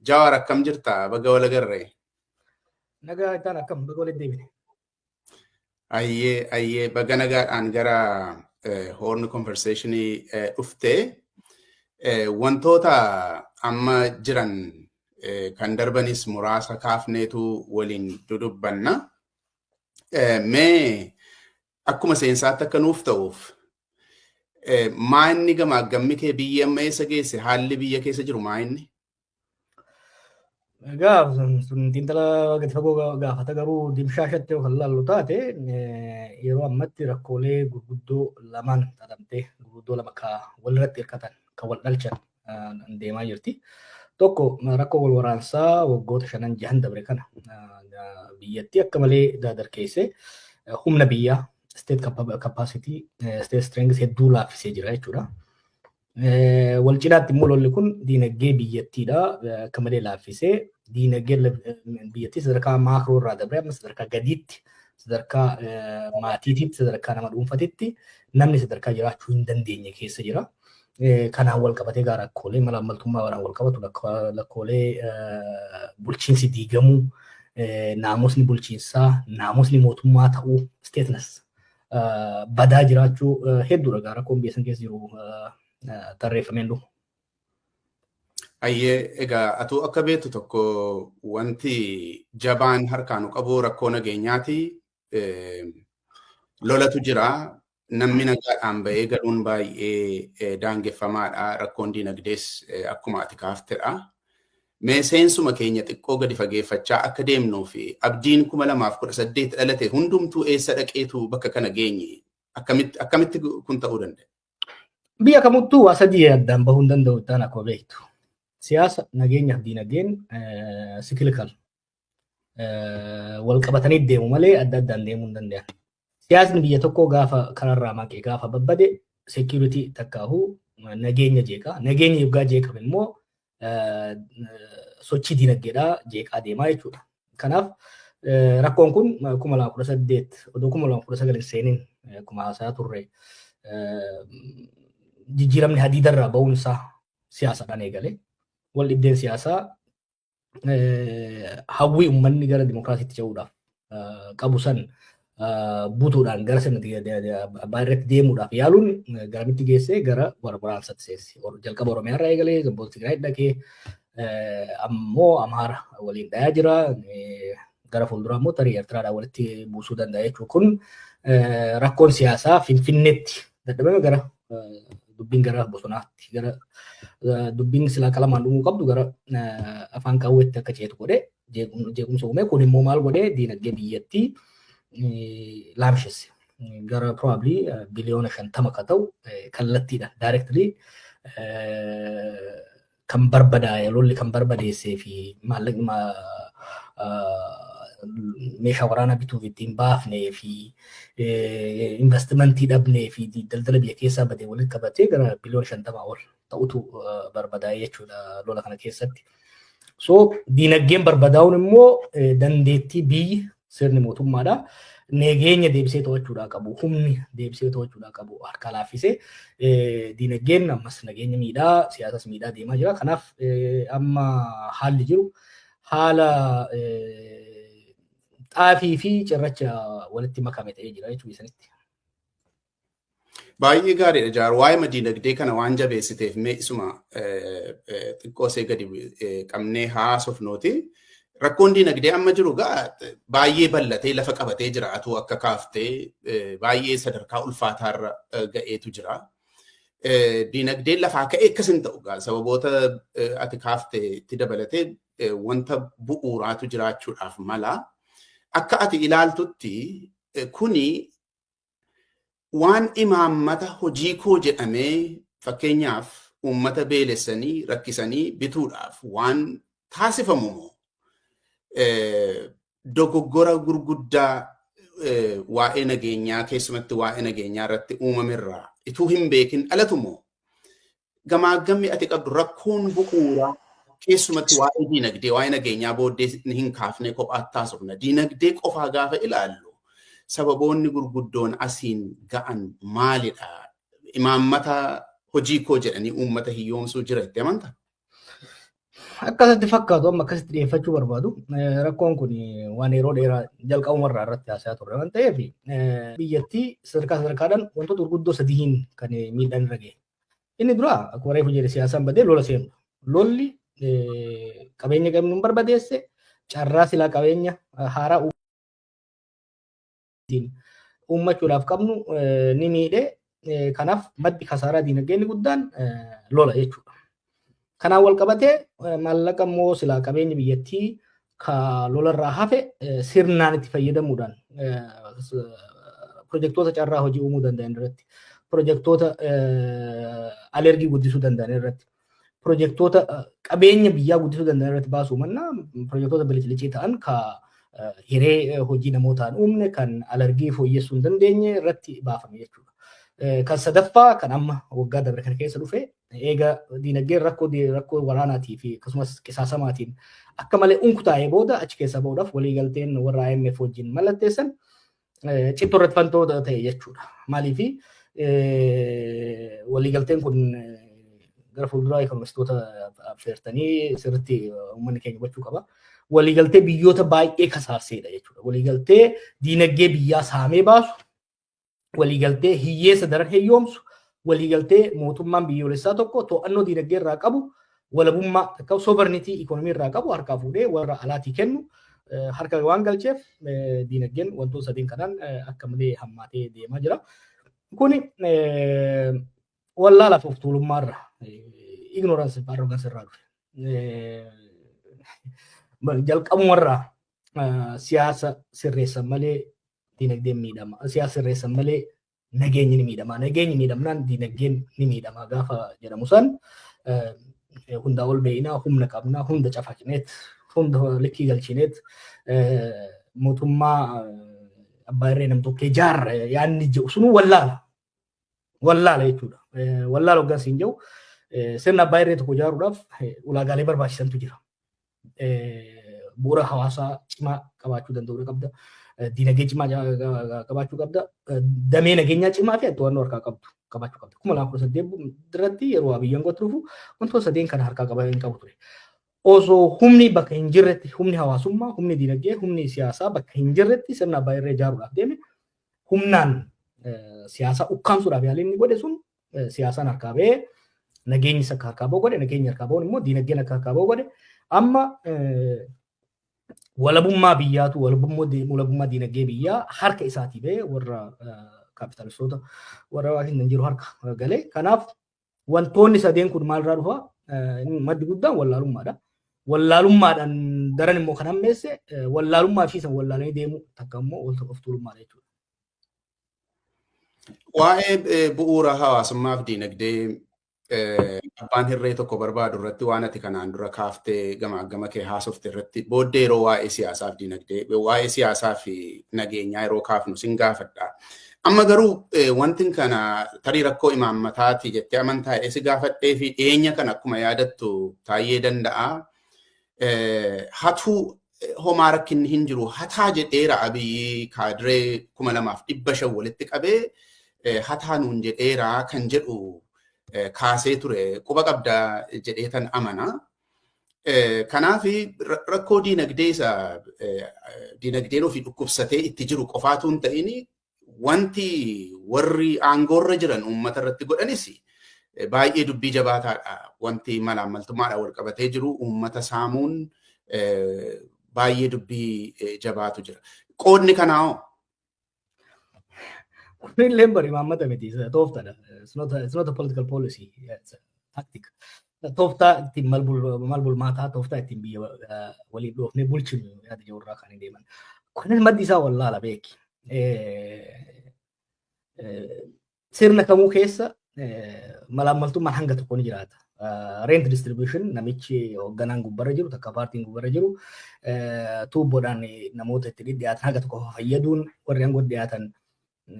Jawaar akkam jirta? Baga wal agarree. Nagaa itaan akkam baga walitti deebine. Ayyee baga nagaadhaan gara horn conversationii dhuftee wantoota amma jiran kan darbanis muraasa kaafneetu waliin dudubbanna. Mee akkuma seensaatti akka nuuf ta'uuf maa inni gamaagammi kee biyya amma eessa geesse haalli biyya keessa jiru maa inni? Egaa sun xiinxala gadi fagoo gaafata garuu dimshaashatti yoo kan laallu taate yeroo ammatti rakkoolee gurguddoo lamaan xaxamtee gurguddoo lama walirratti hirkatan kan wal dhalchan deemaa jirti. Tokko rakkoo wal waraansaa waggoota 5-6 dabre kana biyyatti akka malee dardarkeessee humna biyyaa state capacity state strength hedduu laaffisee jira jechuudha. Wal cinaatti immoo lolli kun diinagdee biyyattiidha akka malee laaffisee diinagdee biyyattii sadarkaa maakroo irraa dabree amma sadarkaa gadiitti sadarkaa maatiitiitti sadarkaa nama dhuunfatitti namni sadarkaa jiraachuu hin dandeenye keessa jira. Kanaan wal qabatee gara rakkoolee mala ammaltummaa waraan wal qabatu rakkoolee bulchiinsi diigamuu naamusni bulchiinsaa naamusni mootummaa ta'uu stateless badaa jiraachuu hedduudha gara rakkoon biyya san keessa jiru. Tarreeffameen dhufu. Ayyee egaa atuu akka beektu tokko wanti jabaan harkaanu qabu rakkoo nageenyaati. Lolatu jira. Namni nagaadhaan bahee galuun baay'ee daangeffamaadha. Rakkoon diinagdees akkuma ati kaaftedha. Mee seensuma keenya xiqqoo gadi fageeffachaa akka deemnuu fi abdiin 2018 dhalate hundumtuu eessa dhaqeetu bakka kana geenye? Akkamitti kun ta'uu danda'a? Biyya kamittuu waa sadii addaan bahuu hin danda'u ta'an akkuma beektu. Siyaasa, nageenyaa fi diinagdeen cyclical wal qabatanii deemu malee adda addaan deemuu hin danda'an. Siyaasni biyya tokkoo gaafa kararraa maqee gaafa babbade security takkaahuu nageenya jeeqaa. Nageenya yoggaa jeeqame immoo sochii diinagdeedhaa jeeqaa deemaa jechuudha. Kanaaf rakkoon kun 2018 odoo 2019 seeniin akkuma haasaa turre jijjiiramni hadiidarraa ba'uun isaa siyaasadhaan eegale. Wal dhibdeen siyaasaa hawwii uummanni gara dimokiraasiitti ce'uudhaaf qabu san butuudhaan gara sirna baay'irratti deemuudhaaf yaaluun garamitti geessee gara waraansaatti seesse. Jalqaba Oromiyaarraa eegalee Gamboota Tigraay dhaqee ammoo Amaara waliin dhayaa jira. Gara fuulduraa immoo tarii Eertiraadhaan walitti buusuu danda'a jechuudha. Kun rakkoon siyaasaa Finfinneetti dadhabame gara dubbiin gara bosonaatti gara dubbiin silaa qalamaan dhumuu qabdu gara afaan qawweetti akka ceetu godhee jeequmsa uume kun immoo maal godhee diinagdee biyyattii laamshesse gara probably biliyoona 50 akka ta'u kallattiidhaan directly kan barbadaa'e lolli kan barbadeessee fi maallaqni meeshaa waraanaa bituuf ittiin baafnee fi investimentii dhabnee fi daldala biyya keessaa badee walitti qabatee gara biliyoona 50 ol ta'utu barbadaa'e jechuudha lola kana keessatti. So diinagdeen barbadaa'uun immoo dandeettii biyyi sirni mootummaadha. Nageenya deebisee to'achuudhaa qabu, humni deebisee to'achuudhaa qabu harka laaffisee diinagdeen ammas nageenya miidhaa, siyaasas miidhaa deemaa jira. Kanaaf amma haalli jiru haala xaafii fi cirracha walitti makame ta'ee jira jechuudha isanitti. Baay'ee gaariidha Jaaru. Waa'ee diinagdee kana waan jabeessiteef mee isuma xiqqoosee gadi qabnee haasofnuuti. Rakkoon diinagdee amma jiru baay'ee bal'atee lafa qabatee jira. Atuu akka kaaftee baay'ee sadarkaa ulfaataarra ga'eetu jira. Diinagdeen lafaa ka'ee akkas hin ta'u sababoota ati kaaftee itti dabalatee wanta bu'uuraatu jiraachuudhaaf mala. Akka ati ilaaltutti kuni waan imaammata hojii koo jedhamee fakkeenyaaf uummata beelessanii rakkisanii bituudhaaf waan taasifamu moo dogoggora gurguddaa waa'ee nageenyaa keessumatti waa'ee nageenyaa irratti uumamerraa ituu hin beekin dhalatu moo gamaagammi ati qabdu rakkoon bu'uuraa keessumatti waa'ee diinagdee waa'ee nageenyaa booddee hin kaafne kophaatti taasifna. Diinagdee qofaa gaafa ilaallu sababoonni gurguddoon asiin ga'an maalidha? Imaammata hojii koo jedhanii uummata hiyyoomsuu jira itti amantaa? Akkasitti fakkaatu amma akkasitti dhiyeeffachuu barbaadu. Rakkoon kun waan yeroo dheeraa jalqabumarraa irratti haasa'aa turre waan ta'eef biyyattii sadarkaadhaan wantoota gurguddoo sadiin kan miidhaan irra ga'e. Inni dura akkuma reefu jedhe siyaasaan badee lola seenu. Lolli qabeenya qabnu hin barbadeesse carraa silaa qabeenya haaraa uummachuudhaaf qabnu ni miidhe. Kanaaf maddi kasaaraa diinagdee inni guddaan lola jechuudha. Kanaan wal qabatee maallaqa immoo silaa qabeenya biyyattii ka lolarraa hafe sirnaan itti fayyadamuudhaan pirojektoota carraa hojii uumuu danda'an irratti, pirojektoota alergii guddisuu danda'an irratti, pirojektoota qabeenya biyyaa guddisuu danda'an irratti baasuu mannaa pirojektoota bilicii ta'an ka hiree hojii namootaan uumne kan alergii fooyyessuu hin dandeenye irratti baafame jechuudha. Kan sadaffaa kan amma waggaa dabre kana keessa dhufe eega diinagdeen rakkoo waraanaatii fi akkasumas qisaasamaatiin akka malee unkutaa'ee booda achi keessa ba'uudhaaf waliigalteen warra IMF wajjin mallatteessan cittoo irratti fantoo ta'e jechuudha. Maaliifi waliigalteen kun gara fuulduraa ekonomistoota affeertanii sirriitti uummanni keenya hubachuu qaba. Waliigaltee biyyoota baay'ee kasaarseedha jechuudha. Waliigaltee diinagdee biyyaa saamee baasu, waliigaltee hiyyeessa daran hiyyoomsu, waliigaltee mootummaan biyyoolessaa tokko to'annoo diinagdee irraa qabu, walabummaa takka sovereignty ikonomii irraa qabu harkaa fuudhee warra alaatii kennu harka waan galcheef diinagdeen wantoota sadiin kanaan akka malee hammaatee deemaa jira. Kuni wallaalaaf of tuulummaarra ignorance fi arrogance irraa dhufe. Jalqabumarraa siyaasa sirreessan malee diinagdeen miidhama. Siyaasa sirreessan malee nageenyi ni miidhama. Nageenyi miidhamnaan diinagdeen ni miidhama gaafa jedhamu san hundaa ol beeyinaa, humna qabnaa, hunda cafaqneet, hunda likkii galchineet mootummaa abbaa irree nam-tokkee jaarra yaanni jiru sunu wallaala. Wallaala jechuudha. Wallaala hoggansi hin jiru. Sirna abbaa irree tokko ijaaruudhaaf ulaagaalee barbaachisantu jira. Bu'uura hawaasaa cimaa qabaachuu danda'uu qabda. Diinagdee cimaa qabaachuu qabda. Damee nageenyaa cimaa fi to'annoo harkaa qabdu qabaachuu qabda. 2018 irratti yeroo Abiyyaan dhufu wantoota sadeen kana harkaa qabu ture. Osoo humni bakka hin jirretti, humni hawaasummaa, humni diinagdee, humni siyaasaa bakka hin jirretti sirna abbaa irree ijaaruudhaaf deeme humnaan siyaasaa ukkaamsuudhaaf yaalii inni godhe sun siyaasaan harkaa ba'ee nageenyi akka harkaa ba'u godhe, nageenyi harkaa ba'uun immoo diinagdeen akka harkaa ba'u godhe. Amma walabummaa biyyaatu walabummaa diinagdee biyyaa harka isaatii ba'ee warra kaapitaalistoota warra waan hin jiru harka galee. Kanaaf wantoonni sadeen kun maalirraa dhufa? Maddi guddaan wallaalummaadha. Wallaalummaadhaan daran immoo kan hammeesse wallaalummaa fi san wallaalanii deemu takka immoo of tuulummaadha jechuudha. Waa'ee bu'uura hawaasummaaf diinagdee abbaan hirree tokko barbaadu irratti waan ati kanaan dura kaaftee gama kee haasofte irratti booddee yeroo waa'ee siyaasaaf diinagdee waa'ee siyaasaa fi nageenyaa yeroo kaafnu sin gaafadha. Amma garuu wanti kana tarii rakkoo imaammataati jettee amantaa si gaafadhee fi dhiyeenya kana akkuma yaadattu taayee danda'a. Hatuu homaa rakkinni hin jiru hataa jedheera Abiyyi kaadiree 2500 walitti qabee hataa nuun jedheera kan jedhu kaasee ture quba qabda jedhee tan amana. Kanaaf rakkoo diinagdeen ofii dhukkubsatee itti jiru qofaatu hin ta'in wanti warri aangoorra jiran uummata irratti godhanis baay'ee dubbii jabaataadha. Wanti malaammaltummaadhaan wal qabatee jiru uummata saamuun baay'ee dubbii jabaatu jira. Qoodni kanaa hoo? Kunillee bari maammata miti tooftadha. It's not a political policy. It's a tactic. Tooftaa ittiin maal bulmaataa tooftaa ittiin biyya waliin dhoofnee bulchinu yaada jirurraa kan deeman. Kunis maddi isaa wallaala beeki. Sirna kamuu keessa malaammaltummaan hanga tokko ni jiraata. Rent distribution namichi hoogganaan gubbarra jiru takka paartiin gubbarra jiru tuubboodhaan namoota itti dhiyaatan hanga tokko fayyaduun warri hanga dhiyaatan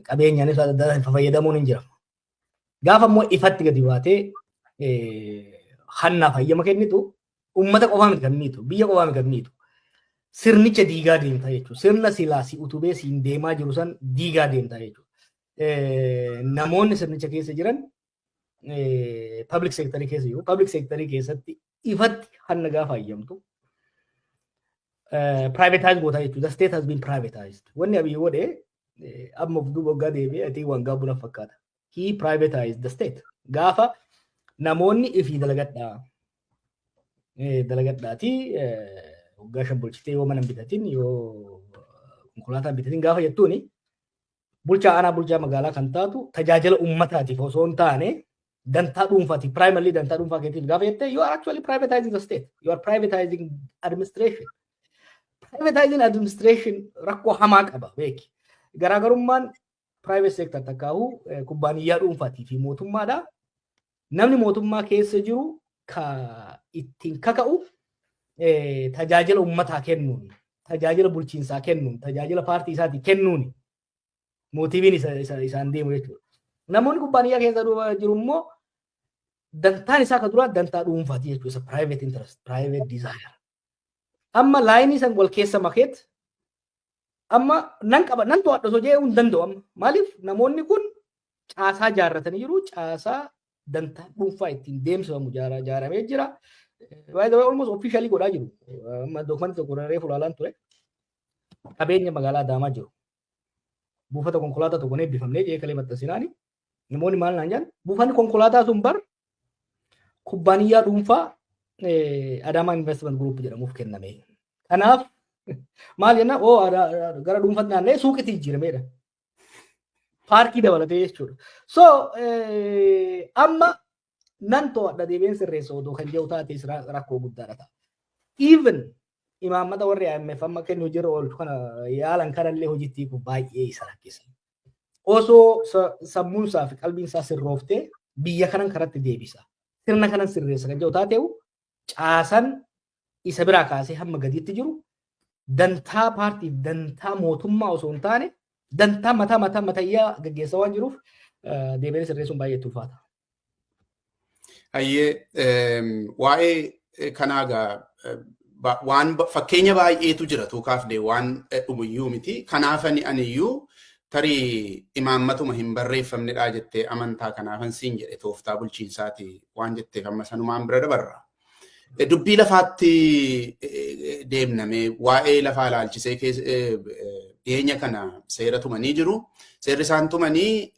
qabeenyaanis adda fayyadamuun hin jira. Gaafa immoo ifatti gadi baatee hannaaf hayyama kennitu uummata qofaa miti kan miitu biyya qofaa miti kan miitu sirnicha diigaa deemta jechuudha. Sirna silaasii utubee siin deemaa jiru san diigaa deemta jechuudha. Namoonni sirnicha keessa jiran public sector keessa jiru. Public sector keessatti ifatti hanna gaafa hayyamtu privatized goota jechuudha. The state has been privatized. Wanni abii godhee amma of duuba waggaa deebi'ee ati waan gaabuna fakkaata. He privatized the state. Gaafa namoonni ifii dalagadhaati waggaa shan bulchitee yoo mana bitatin yoo konkolaataa bitatin gaafa jettuuni bulchaa aanaa bulchaa magaalaa kan taatu tajaajila uummataatiif osoo hin taane dantaa dhuunfaati. Primarily dantaa dhuunfaa keetiif gaafa jettee you are actually privatizing the state. You are privatizing administration. Privatizing administration rakkoo hamaa qaba beeki. Garaagarummaan private sector takkaahu kubbaaniyyaa dhuunfaatii fi mootummaadha. Namni mootummaa keessa jiru ka ittiin kaka'u tajaajila uummataa kennuun, tajaajila bulchiinsaa kennuun, tajaajila paartii isaatii kennuun mootiiviin isaan deemu jechuudha. Namoonni kubbaaniyyaa keessa jiru immoo dantaan isaa ka duraa dantaa dhuunfaati jechuudha. Private interest, private desire. Amma laayinii san wal keessa makeet amma nan qaba nan to'adha osoo jedhee hin danda'u amma. Maaliif namoonni kun caasaa jaarratanii jiru. Caasaa dantaa dhuunfaa ittiin deemsifamu jaaramee jira. By the way, almost officially godhaa jiru. Amma dokumentii tokko reefu ilaalaan ture. Qabeenya magaalaa Adaamaa jiru. Buufata konkolaataa tokkoon eebbifamnee jee kalee maxxansinaani. Namoonni maal naan jedhan buufanni konkolaataa sun bar kubbaaniyyaa dhuunfaa Adaamaa Investment Group jedhamuuf kenname. Kanaaf maal jenna gara dhuunfaatti naanna'ee suuqitti jijjiirameedha. Paarkii dabalatee jechuudha. So amma nan to'adha deebiin sirreessa odoo kan jiru taates rakkoo guddaadha ta'a. Even imaammata warri IMF amma kennu jira oolchu kana yaalan kanallee hojiitti baay'ee isa rakkisa. Osoo sammuun isaa fi qalbiin isaa sirrooftee biyya kanan karatti deebisa. Sirna kanan sirreessa kan jiru taateewu caasan isa biraa kaasee hamma gadiitti jiru dantaa paartiif dantaa mootummaa osoo hin taane dantaa matayyaa gaggeessaa waan jiruuf deebiin sirreessuun baay'ee ulfaata. Hayyee waa'ee kanaagaa waan fakkeenya baay'eetu jira tuukaafdee waan dhumuyyuu miti. Kanaaf aniyyuu tarii imaammatuma hin barreeffamnedhaa jettee amantaa kanaafan siin jedhe tooftaa bulchiinsaati waan jetteef amma sanumaan bira dabarra. Dubbii lafaatti deemname waa'ee lafaa ilaalchisee dhiyeenya kana seera tumanii jiru. Seerri isaan tumanii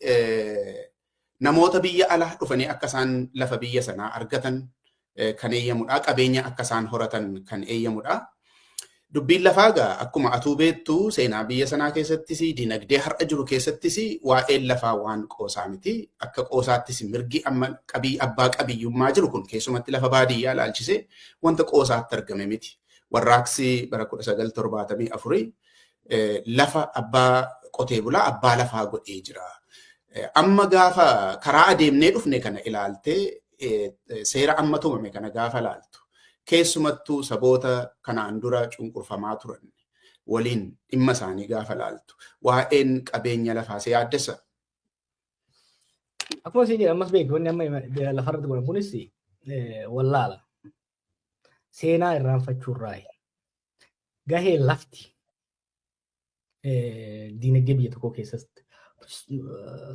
namoota biyya alaa dhufanii akka isaan lafa biyya sanaa argatan kan eeyyamudha. Qabeenya akka isaan horatan kan eeyyamudha. Dubbiin lafaa gaa akkuma atuu beektu seenaa biyya sanaa keessattis dinagdee har'a jiru keessattis waa'een lafaa waan qoosaa miti. Akka qoosaattis mirgi amma abbaa qabiyyummaa jiru kun keessumatti lafa baadiyyaa ilaalchisee wanta qoosaatti argame miti. Warraaqsi bara 1974 lafa abbaa qotee bulaa abbaa lafaa godhee jira. Amma gaafa karaa adeemnee dhufne kana ilaaltee seera amma tumame kana gaafa ilaaltu. Keessumattuu saboota kanaan dura cunqurfamaa turan waliin dhimma isaanii gaafa ilaaltu. Waa'een qabeenya lafaa si yaaddessa? Akkuma isin jedhan ammas beeku wanni amma lafarratti godhan kunis wallaala. Seenaa irraanfachuurraa gahee lafti diinagdee biyya tokkoo keessatti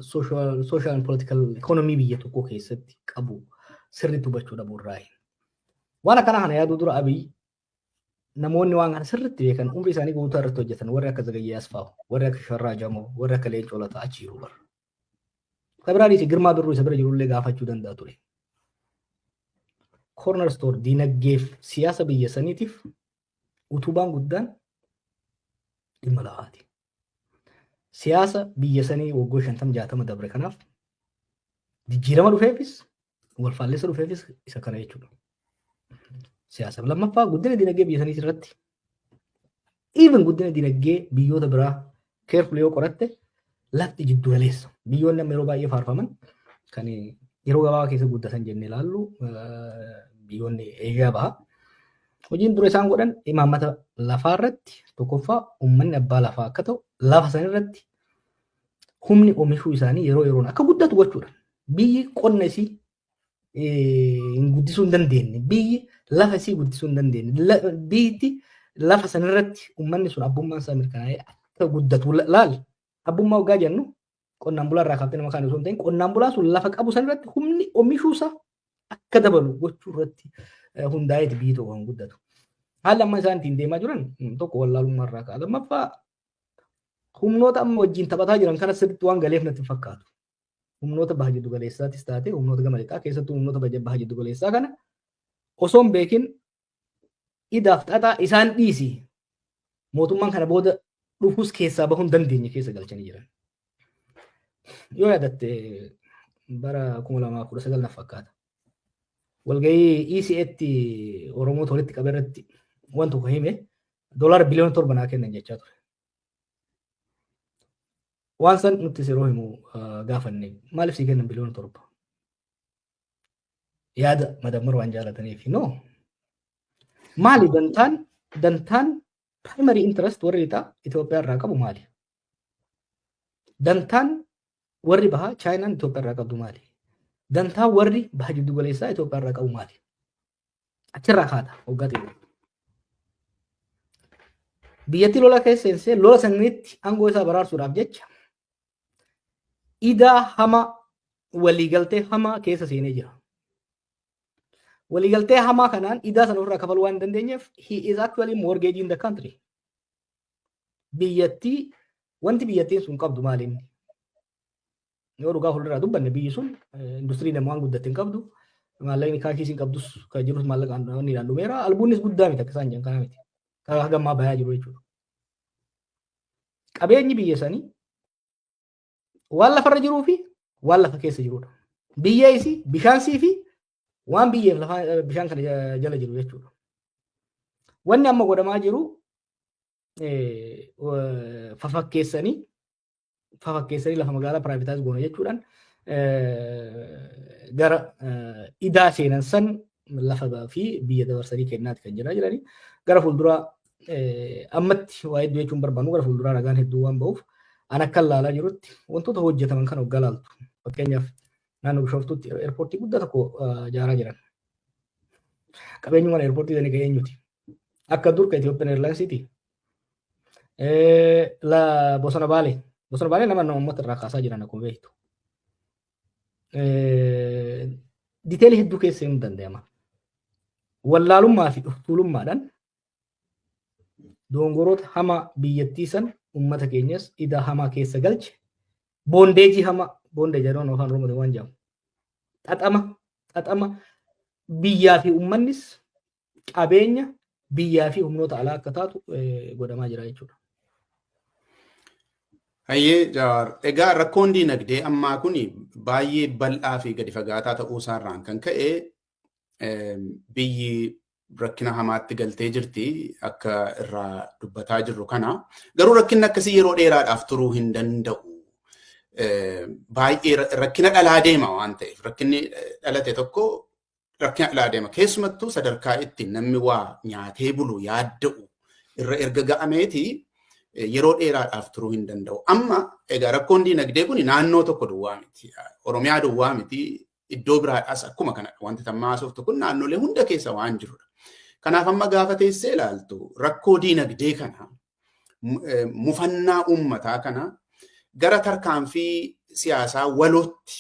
social and political economy biyya tokkoo keessatti qabu sirriitti hubachuu dhabuurraa. Waan akkana kana yaaduu dura Abiy namoonni waan kana sirriitti beekan umrii isaanii guutuu irratti hojjetan warri akka Zagayyee Asfaaw, warri akka Sharraa Jamoo, warri akka Leencoo Lataa achi jiru bara. Kabiraadhiis Girmaa Birruu isa bira jirullee gaafachuu danda'a ture. Corner store diinagdeef siyaasa biyya saniitiif utubaan guddaan dhimma lafaati. Siyaasa biyya sanii waggaa 50-60 dabre kanaaf jijjiirama dhufeefis wal faallessa dhufeefis isa kana jechuudha. Siyaasa lammaffaa guddina diinagdee biyya sanii irratti even guddina diinagdee biyyoota biraa carefully yoo qoratte lafti jiddu galeessa. Biyyoonni amma yeroo baay'ee faarfaman kan yeroo gabaabaa keessa guddatan jennee ilaallu biyyoonni Eeshiyaa baha. Hojiin dura isaan godhan imaammata lafaa irratti tokkoffaa uummanni abbaa lafaa akka ta'u lafa san irratti humni oomishuu isaanii yeroo yeroon akka guddatu gochuudha. Biyyi qonna isii guddisuu hin dandeenye, biyyi lafa isii guddisuu hin dandeenye, biyyi lafa san irratti uummanni sun abbummaan isaa mirkanaa'ee akka guddatu laal. Abbummaa waggaa jennu qonnaan bulaa irraa kaaftee nama kaan osoo hin ta'in qonnaan bulaa sun lafa qabu san irratti humni oomishuusaa akka dabalu gochuu irratti hundaa'eeti biyyi tokko kan guddatu. Haalli amma isaan ittiin deemaa jiran tokko wallaalummaa irraa ka'a. Lammaffaa humnoota amma wajjin taphataa jiran kana sirriitti waan galeef natti fakkaatu. Humnoota baha jiddu galeessaattis taate humnoota gama lixaa keessattuu humnoota baha jiddu galeessaa kana osoo hin beekin idaaf xaxaa isaan dhiisi mootummaan kana booda dhufuus keessaa bahuu hin dandeenye keessa galchanii jiran. Yoo yaadatte bara 2019 na fakkaata. Walgahii ECAtti Oromoota walitti qabe irratti waan tokko hime $7 biliyoona naa kennan jechaa ture. Waan san nuti yeroo himu gaafanne maaliif sii kennan $7 biliyoona? Yaada madammar waan jaalataniif no. Maali dantaan primary interest warri lixaa Itoophiyaa irraa qabu maali? Dantaan warri bahaa Chaayinaan Itoophiyaa irraa qabdu maali? Dantaan warri baha jiddu galeessaa Itoophiyaa irraa qabu maali? Achirraa kaata waggaa ta'e. Biyyattii lola keessa seensee lola sanitti aangoo isaa baraarsuudhaaf jecha idaa hama waliigaltee hamaa keessa seenee jira. Waliigaltee hamaa kanaan idaa sana ofirraa kafaluu waan hin dandeenyeef he is actually mortgaging the country. Biyyattii wanti biyyattiin sun qabdu maali inni? Yoo dhugaa fuulduraa dubbanne biyyi sun industirii nama waan guddatte hin qabdu. Maallaqni kaashiis hin qabdus kan jirus maallaqaan dhumeera. Albuunnis guddaa miti akka isaan jedhan kana miti. Karaa hagammaa bayaa jiru jechuudha. Qabeenyi biyya sanii waan lafarra jiruu fi waan lafa keessa jirudha. Biyya isii bishaansii fi waan biyyeef bishaan kana jala jiru jechuudha. Wanni amma godhamaa jiru fafakkeessanii lafa magaalaa piraayivetaayis goona jechuudhaan gara idaa seenan san lafa fi biyya dabarsanii kennaati kan jiraa jiranii gara fuulduraa ammatti waa hedduu jechuun barbaannu gara fuulduraa ragaan hedduu waan ba'uuf an akka ilaalaa jirutti wantoota hojjetaman kan hoggaa laaltu fakkeenyaaf naannoo Bishooftuutti eerpoortii guddaa tokko ijaaraa jiran. Qabeenyummaan eerpoortii sanii kan eenyuti? Akka dur kan Itoophiyaa Eerlaayinsiiti. Bosona Baalee. Bosona Baalee nama uummata irraa kaasaa jiran akkuma beektu. Diteelii hedduu keessa hin danda'ama. Wallaalummaa fi dhuftuulummaadhaan dongoroota hamaa biyyattii san uummata keenyas idaa hamaa keessa galche boondeejii hamaa boondee jedhamu afaan Oromoo waan jedhamu. Xaxama biyyaa fi uummannis qabeenya biyyaa fi humnoota alaa akka taatu godhamaa jira jechuudha. Hayyee Jawaar, egaa rakkoon diinagdee ammaa kun baay'ee bal'aa fi gadi fagaataa ta'uu isaarraan kan ka'e biyyi rakkina hamaatti galtee jirti akka irraa dubbataa jirru kana. Garuu rakkinni akkasii yeroo dheeraadhaaf turuu hin danda'u. Baay'ee rakkina dhalaa deema waan ta'eef rakkinni dhalate tokko rakkina dhalaa deema. Keessumattuu sadarkaa itti namni waa nyaatee bulu yaadda'u irra erga ga'ameeti yeroo dheeraadhaaf turuu hin danda'u. Amma egaa rakkoon diinagdee kun naannoo tokko duwwaa miti. Oromiyaa duwwaa miti. Iddoo biraadhaas akkuma kana wanti tammaa haasoftu kun naannolee hunda keessa waan jirudha. Kanaaf amma gaafa teessee ilaaltu rakkoo diinagdee kana mufannaa uummataa kana gara tarkaanfii siyaasaa walootti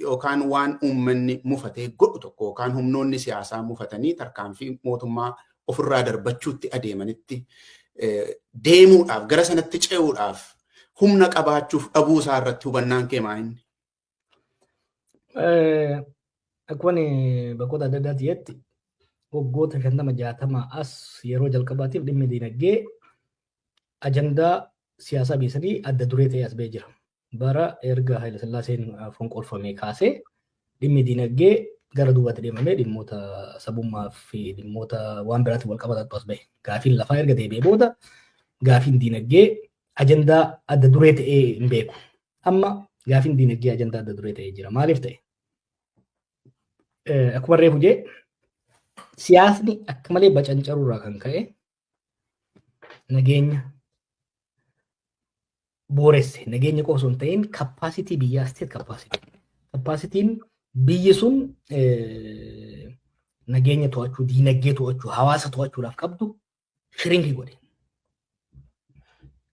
yookaan waan uummanni mufatee godhu tokko yookaan humnoonni siyaasaa mufatanii tarkaanfii mootummaa ofirraa darbachuutti adeemanitti deemuudhaaf gara sanatti ce'uudhaaf humna qabaachuuf dhabuu isaa irratti hubannaan kee maa inni? Akkuma bakkoota adda addaatti jetti waggoota 50-60 as yeroo jalqabaatiif dhimmi diinagdee ajandaa siyaasaa biyyattii adda duree ta'ee as ba'ee jira. Bara erga Haayile Sillaaseen fonqolfamee kaasee dhimmi diinagdee gara duubatti deemamee dhimmoota sabummaa fi dhimmoota waan biraatti wal qabatatu as ba'e. Gaafiin lafaa erga deebi'ee booda gaafiin diinagdee ajandaa adda duree ta'ee hin beeku. Amma gaafiin diinagdee ajandaa adda duree ta'ee jira. Maaliif ta'e? Akkuma reefu jee siyaasni akka malee bacancaruurraa kan ka'e nageenya booresse. Nageenya qofa osoo hin ta'in kappaasitii biyyaa state kappaasitiin biyyi sun nageenya to'achuu, diinagdee to'achuu, hawaasa to'achuudhaaf qabdu shirinkii godhe.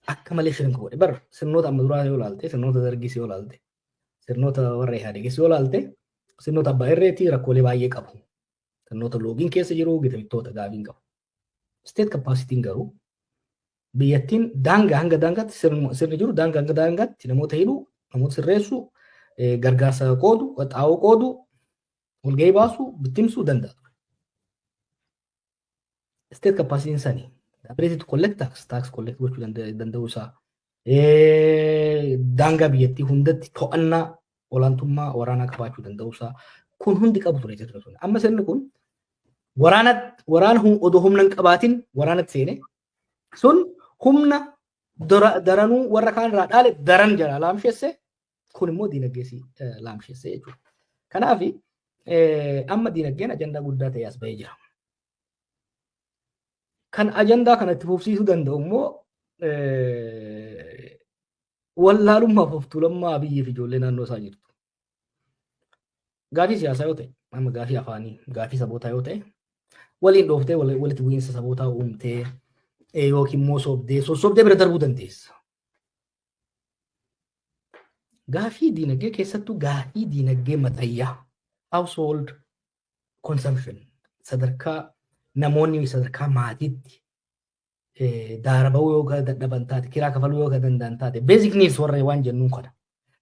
akka malee shirinku godhe. Bar sirnoota amma duraa yoo ilaalte, sirnoota dargii yoo ilaalte, sirnoota warra Ihaadeegis yoo ilaalte, sirnoota abbaa irreetii rakkoolee baay'ee qabu. Sirnoota loogiin keessa jiru gitamittoota gaafiin qabu. State capacity garuu biyyattiin daangaa hanga daangaatti sirni jiru daangaa hanga daangaatti namoota hidhuu, namoota sirreessuu, gargaarsa qoodu, xaa'oo qoodu, walgahii baasuu, bittimsuu danda'a. State capacity isaanii ability to collect tax collect gochuu danda'uu isaa daangaa biyyattii hundatti to'annaa olaantummaa waraanaa qabaachuu danda'uu isaa kun hundi qabu ture jechuudha sun. Amma sirni kun waraana odoo humna hin qabaatin waraanatti seene sun humna daranuu warra kaan irraa dhaale daran jala laamsheesse kun immoo diinagdeessi laamsheesse jechuudha. Kanaaf amma diinagdeen ajandaa guddaa ta'e as bahee jira. Kan ajandaa kanatti fufsiisuu danda'u immoo wallaalummaaf of tuulammaa biyyi fi ijoollee naannoo isaa jirtu. Gaafii siyaasaa yoo ta'e, amma gaafii afaanii, gaafii sabootaa yoo ta'e, waliin dhooftee walitti bu'iinsa sabootaa uumtee yookiin immoo sossobdee bira darbuu dandeessa. Gaafii diinagdee keessattuu gaafii diinagdee maxayyaa household consumption sadarkaa namoonni sadarkaa maatiitti daara bahuu yoo dadhaban taate, kiraa kafaluu yoo danda'an taate, basic needs warra waan jennuun kana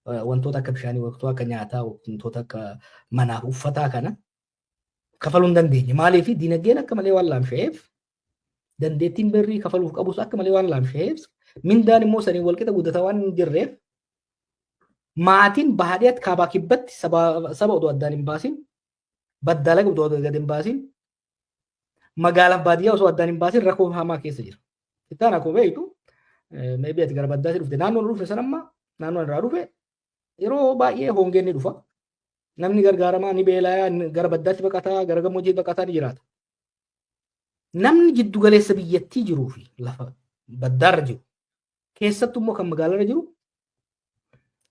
wantoota akka bishaanii, wantoota akka nyaataa, wantoota akka manaa fi uffataa kana kafaluu hin dandeenye. Maaliif diinagdeen akka malee waan laamsheef, dandeettiin birrii kafaluuf qabus akka malee waan laamsheef, mindaan immoo sanii walqixa guddataa waan hin jirreef, maatiin baadiyyaatti kaabaa kibbatti saba odoo addaan hin baasin, baddaalaa odoo gad hin baasin, magaalaa baadiyyaa osoo addaan hin baasin rakkoo hamaa keessa jira. Ittaan akkuma beektu maybe ati gara baddaatti dhufte naannoon dhufe sanamma naannoon irraa dhufe yeroo baay'ee hongeen ni dhufa. Namni gargaaramaa ni beelaa gara baddaatti baqataa gara gammoojjiitti baqataa ni jiraata. Namni jiddu galeessa biyyattii jiruu fi lafa baddaarra jiru keessattuu immoo kan magaalarra jiru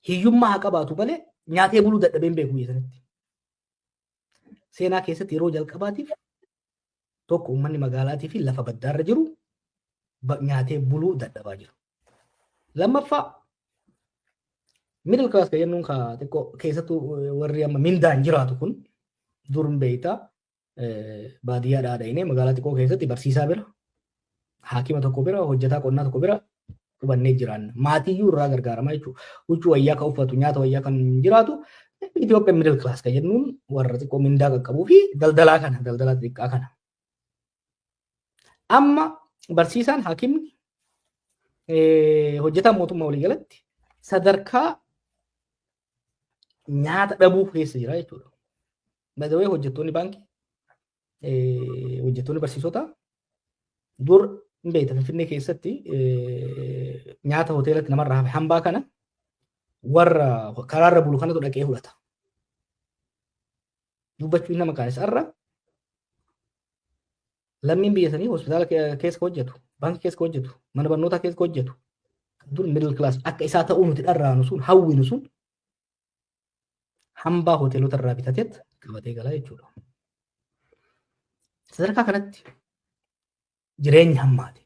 hiyyummaa haa qabaatu malee nyaatee buluu dadhabee hin beeku biyya sanatti. Seenaa keessatti yeroo jalqabaatiif tokko uummanni magaalaatii fi lafa baddaarra jiru nyaatee buluu dadhabaa jira. Lammaffaa middle class kan jennuun xiqqoo keessattuu warri amma mindaan jiraatu kun dur hin beektaa baadiyyaadhaa dha'inee magaalaa xiqqoo keessatti barsiisaa bira, haakima tokko bira, hojjetaa qonnaa tokko bira qubannee jiraanna. Maatiiyyuu irraa gargaaramaa jechuudha. Huccuu wayyaa kan uffatu, nyaata wayyaa kan jiraatu Itoophiyaan middle class kan jennuun warra xiqqoo mindaa qaqqabuu fi daldalaa kana, daldalaa xiqqaa kana. Amma barsiisaan haakimni hojjetaan mootummaa walii galatti sadarkaa nyaata dhabuu keessa jira jechuudha. Badawee hojjettoonni baankii, hojjettoonni barsiisotaa dur hin beekta Finfinnee keessatti nyaata hoteelatti namarraa hafe hambaa kana warra karaarra bulu kanatu dhaqee fudhata. Dubbachuun nama kaanis irra lammiin biyya sanii hospitaala keessa hojjetu, baankii keessa hojjetu, mana barnootaa keessa hojjetu. Dur middle class akka isaa ta'uu nuti dharraanu sun hawwinu sun hambaa hoteelota irraa bitateet qabatee galaa jechuudha. Sadarkaa kanatti jireenya hammaati.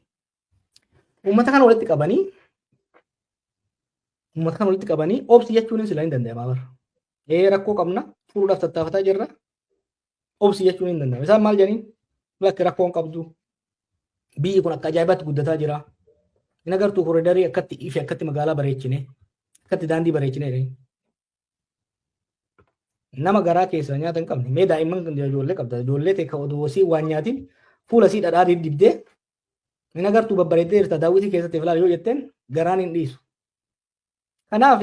Uummata kana walitti qabanii obsi jechuun sila hin danda'amaa bara. Rakkoo qabna furuudhaaf tattaafataa jirra. Obsi jechuun hin danda'amu. Isaan maal jedhaniin? Lakki rakkoon qabdu. Biyyi kun akka ajaa'ibaatti guddataa jira. Hin agartuu koriidarii akkatti ifi akkatti magaalaa bareechine, akkatti daandii bareechine. Nama garaa keessa nyaata hin qabne. Mee daa'imman ijoollee qabda. Ijoollee ta'e odoo osii waan nyaatiin fuula isii dhadhaa dibdee hin agartuu babbareeddee jirta daawwitii keessatti filaal yoo jetteen garaan hin dhiisu. Kanaaf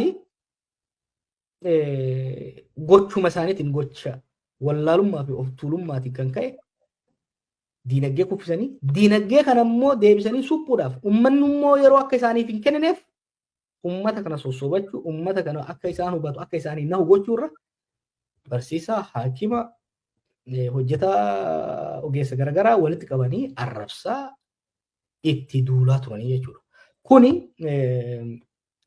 gochuma isaaniitiin gocha wallaalummaa fi of tuulummaatiin kan ka'e diinagdee kuffisanii diinagdee kana immoo deebisanii suphuudhaaf uummanni immoo yeroo akka isaaniif hin kennineef uummata kana sossobachuu uummata kana akka isaan hubatu akka isaanii nahu gochuurra barsiisaa haakima hojjetaa ogeessa garaagaraa walitti qabanii arrabsaa itti duulaa turanii jechuudha. Kuni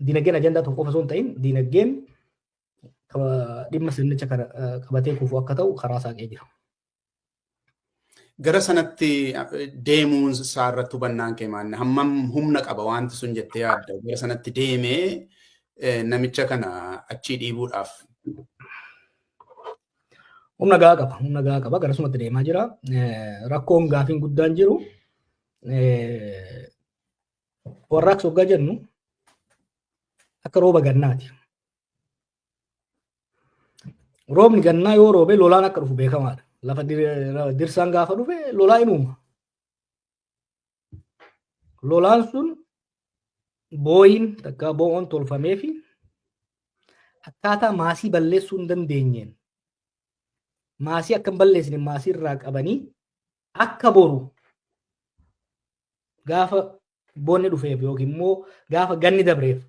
diinagdeen ajandaa tokko qofa osoo hin ta'in diinagdeen dhimma sirnicha qabatee kufu akka ta'u karaa saaqee jira. gara sanatti deemuun isaarratti hubannaan kee maanne hammam humna qaba wanti sun jettee yaadda gara sanatti deemee namicha kana achii dhiibuudhaaf. Humna gahaa qaba gara sumatti deemaa jira. Rakkoon gaafiin guddaan jiru warraaqsa hoggaa jennu akka rooba gannaati. Roobni gannaa yoo roobe lolaan akka dhufu beekamaadha. Lafa dirsaan gaafa dhufe lolaa hin uuma. Lolaan sun booyin takka bo'oon tolfamee fi akkaataa maasii balleessuu hin dandeenyeen maasii akka hin balleessine maasii irraa qabanii akka boru gaafa boonni dhufeef yookiin immoo gaafa ganni dabreef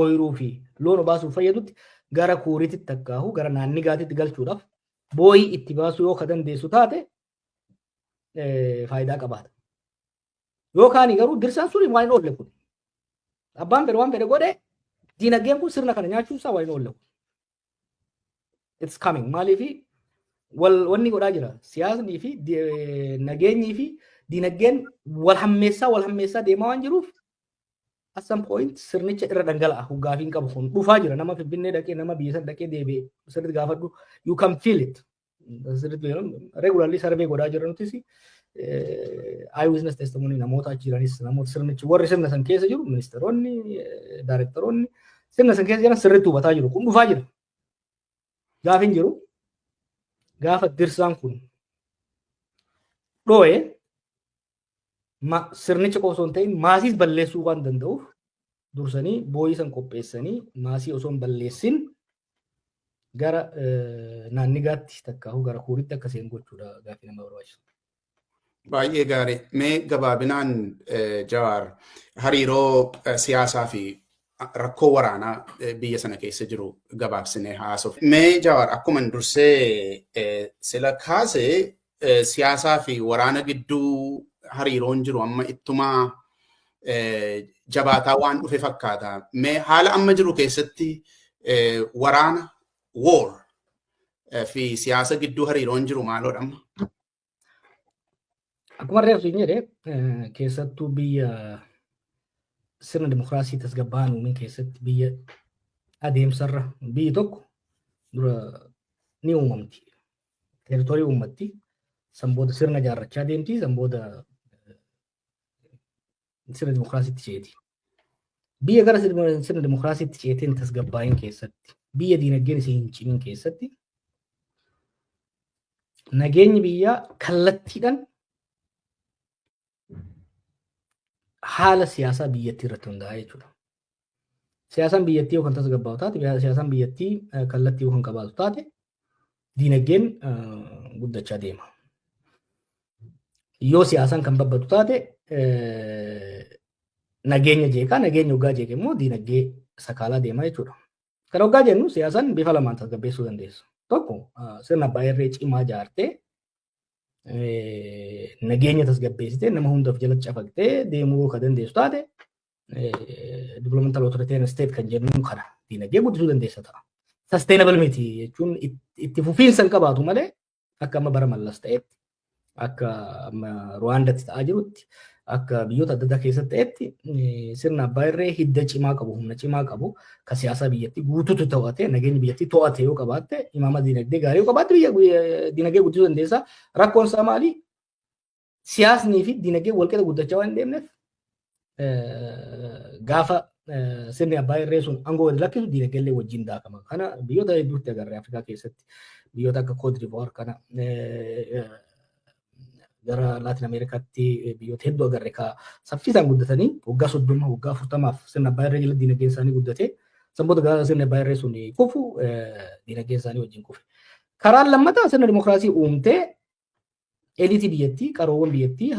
ooyiruu fi loon obaasuuf fayyadutti gara kuuriitti takkaahu gara naannigaatitti galchuudhaaf booyii itti baasuu yoo ka dandeessu taate faayidaa qabaata. Yookaan garuu dirsaan suni waan hin oolle kun abbaan fedhe waan fedhe godhe diinagdeen kun sirna kana nyaachuun isaa waan hin oolle kun. It's coming maaliifi wanni godhaa jira siyaasnii fi nageenyii fi diinagdeen wal hammeessaa deemaa waan jiruuf at some point sirnicha irra dhangala'a gaafiin qabu kun dhufaa jira nama Finfinnee dhaqee nama biyya san dhaqee deebi'ee sirriitti gaafadhu you can feel it regularly survey godhaa jira nutis eye witness testimony namoota achi jiranis namoota sirnichi warri sirna san keessa jiru ministeeronni daayirektaroonni sirna san keessa jiran sirriitti hubataa jiru kun dhufaa jira gaafiin jiru gaafa dirsaan kun dhoo'ee sirnicha qofa osoo hin ta'in maasiis balleessuu waan danda'uuf dursanii booyii san qopheessanii maasii osoo hin balleessin gara naannigaatti takkaahu gara kuuriitti akka seen gochuudha gaafii nama barbaachisu. Baay'ee gaarii. Mee gabaabinaan Jawaar hariiroo siyaasaa fi rakkoo waraanaa biyya sana keessa jiru gabaabsinee haasofna. Mee Jawaar akkuma dursee sila kaasee siyaasaa fi waraana gidduu hariiroon jiru amma ittuma jabaataa waan dhufe fakkaata. Mee haala amma jiru keessatti waraana war fi siyaasa gidduu hariiroon jiru maaloodha amma? Akkuma reefsu hin jedhe keessattuu biyya sirna dimokiraasii tasgabba'aan uumin keessatti biyya adeemsarra biyyi tokko dura ni uumamti. Teeritorii uummatti sanbooda sirna jaarrachaa deemti sanbooda sirna dimokiraasiitti ceeti. Biyya gara sirna dimokiraasiitti ceeteen tasgabbaa'in keessatti biyya diinagdeen isii hin cimin keessatti nageenyi biyyaa kallattiidhaan haala siyaasaa biyyattii irratti hundaa'a jechuudha. Siyaasaan biyyattii yoo kan tasgabbaa'u taate, siyaasaan biyyattii kallattii yoo kan qabaatu taate, diinagdeen guddachaa deema. Yoo siyaasaan kan babbadu taate, nageenya jeeqaa, nageenya hoggaa jeeqe immoo diinagdee sakaalaa deema jechuudha. Kan hoggaa jennu siyaasaan bifa lamaan tasgabbeessuu dandeessu. Tokko sirna abbaa irree cimaa jaartee nageenya tasgabbeessitee nama hundaaf jalatti cafaqxee deemuu kan dandeessu taate developmental authoritarian state kan jennu kana diinagdee guddisuu dandeessa ta'a. Sustainable miti jechuun itti fufiinsa hin qabaatu malee akka amma bara mallas ta'etti akka amma Ruwaandatti ta'aa jirutti akka biyyoota adda addaa keessatti ta'etti sirna abbaa irree hidda cimaa qabu humna cimaa qabu kan siyaasa biyyattii guutuutu to'ate nageenya biyyattii to'ate yoo qabaatte imaama diinagdee gaarii yoo qabaatte biyya diinagdee guddisuu dandeessa. Rakkoon isaa maali? Siyaasnii fi diinagdee walqixa guddachaa waan hin deemneef gaafa sirni abbaa irree sun aangoo wadi lakkisu diinagdeellee wajjin daakama. Kana biyyoota hedduutti agarre Afrikaa keessatti biyyoota akka Cote d'Ivoire kana gara Laatin Ameerikaatti biyyoota hedduu agarre ka saffisaan guddatanii waggaa 30 waggaa 40 sirna abbaa irree jala diinagdeen isaanii guddatee sanboota gara sirna abbaa irree sun kufu diinagdeen isaanii wajjin kufe. Karaan lammataa sirna dimokiraasii uumtee eliitii biyyattii qaroowwan biyyattii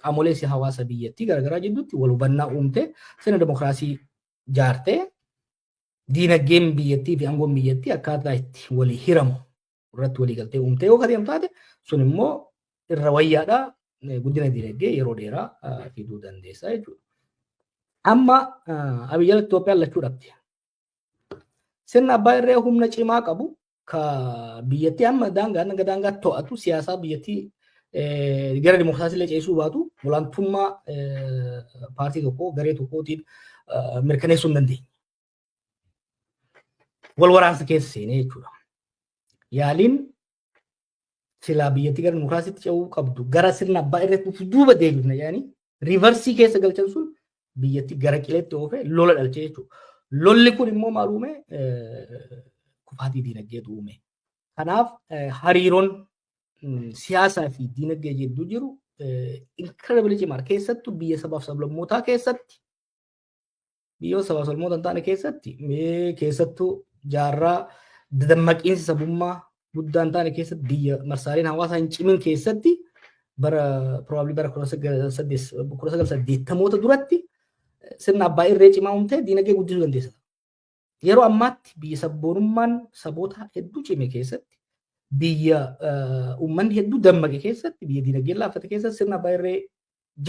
qaamolee hawaasa biyyattii garaagaraa jidduutti wal hubannaa uumtee sirna dimokiraasii jaartee diinagdeen biyyattii fi aangoon biyyattii akkaataa itti walii hiramu irratti walii galtee uumtee yoo adeemtu taate sun immoo irra wayyaadhaa guddina diinagdee yeroo dheeraa fiduu dandeessa jechuudha. Amma abiyya Itoophiyaan lachuu dhabde. Sirna abbaa irree humna cimaa qabu ka biyyattii amma daangaa to'atu siyaasaa biyyattii gara dimokiraasiilee ceesisuu baatu olaantummaa paartii tokkoo garee tokkootiin mirkaneessuu hin dandeenye. Wal waraansa keessa seenee jechuudha. Yaaliin silaa biyyattii gara dimokiraasiitti ce'uu qabdu gara sirna abbaa irratti duuba deebifna jedhanii riivarsii keessa galchan sun biyyattii gara qileetti oofee lola dhalchee jechuudha. Lolli kun immoo maal uume kufaatii diinagdeetu uume. Kanaaf hariiroon siyaasaa fi diinagdee jidduu jiru incredibly cimaa keessattuu biyya sabaaf sablammootaa keessatti biyyoota sabaaf sablammoota hin taane keessattuu jaarraa dadammaqiinsi sabummaa guddaa hin taane keessatti biyya marsaaliin hawaasaa hin cimin keessatti bara 1980moota duratti sirna abbaa irree cimaa uumtee diinagdee guddisuu dandeessa. Yeroo ammaatti biyya sabboonummaan saboota hedduu cime keessatti biyya uummanni hedduu dammaqe keessatti biyya diinagdee laaffate keessatti sirna abbaa irree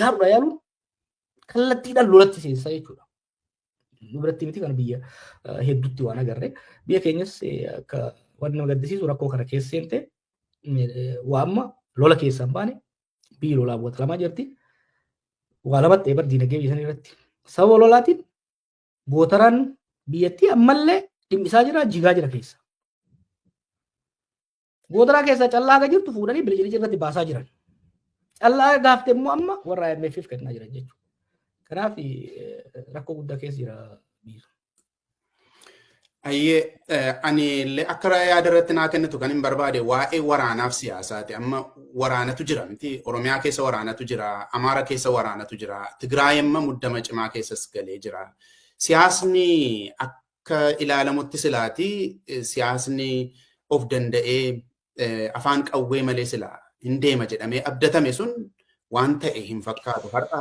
jaaruudha yaaluun kallattiidhaan lolatti seensaa jechuudha. Dubartii miti kan biyya hedduutti waan agarre biyya keenyas akka wanti nama gaddisiisu rakkoo kana keessa seente waamma lola keessa hin baane biyyi lolaa bu'ata lamaa jirti. Waa lamatti eebar diinagdee biyya sana irratti sababa lolaatiin gootaraan biyyattii ammallee dhimmisaa jira jigaa jira keessa. Gootaraa keessa callaa aga jirtu fuudhanii bilijilici irratti baasaa jiran. Callaa gaafte immoo amma warra IMF'if kennaa jiran jechuudha. Kanaaf rakkoo guddaa keessa jira biyya. Ayyee ani illee akka yaada irratti naa kennitu kan hin barbaade waa'ee waraanaaf siyaasaati. Amma waraanatu jira miti. Oromiyaa keessa waraanatu jira. Amaara keessa waraanatu jira. Tigraay amma muddama cimaa keessas galee jira. Siyaasni akka ilaalamutti silaati siyaasni of danda'ee afaan qawwee malee silaa hin deema jedhamee abdatame sun waan ta'e hin fakkaatu. Har'a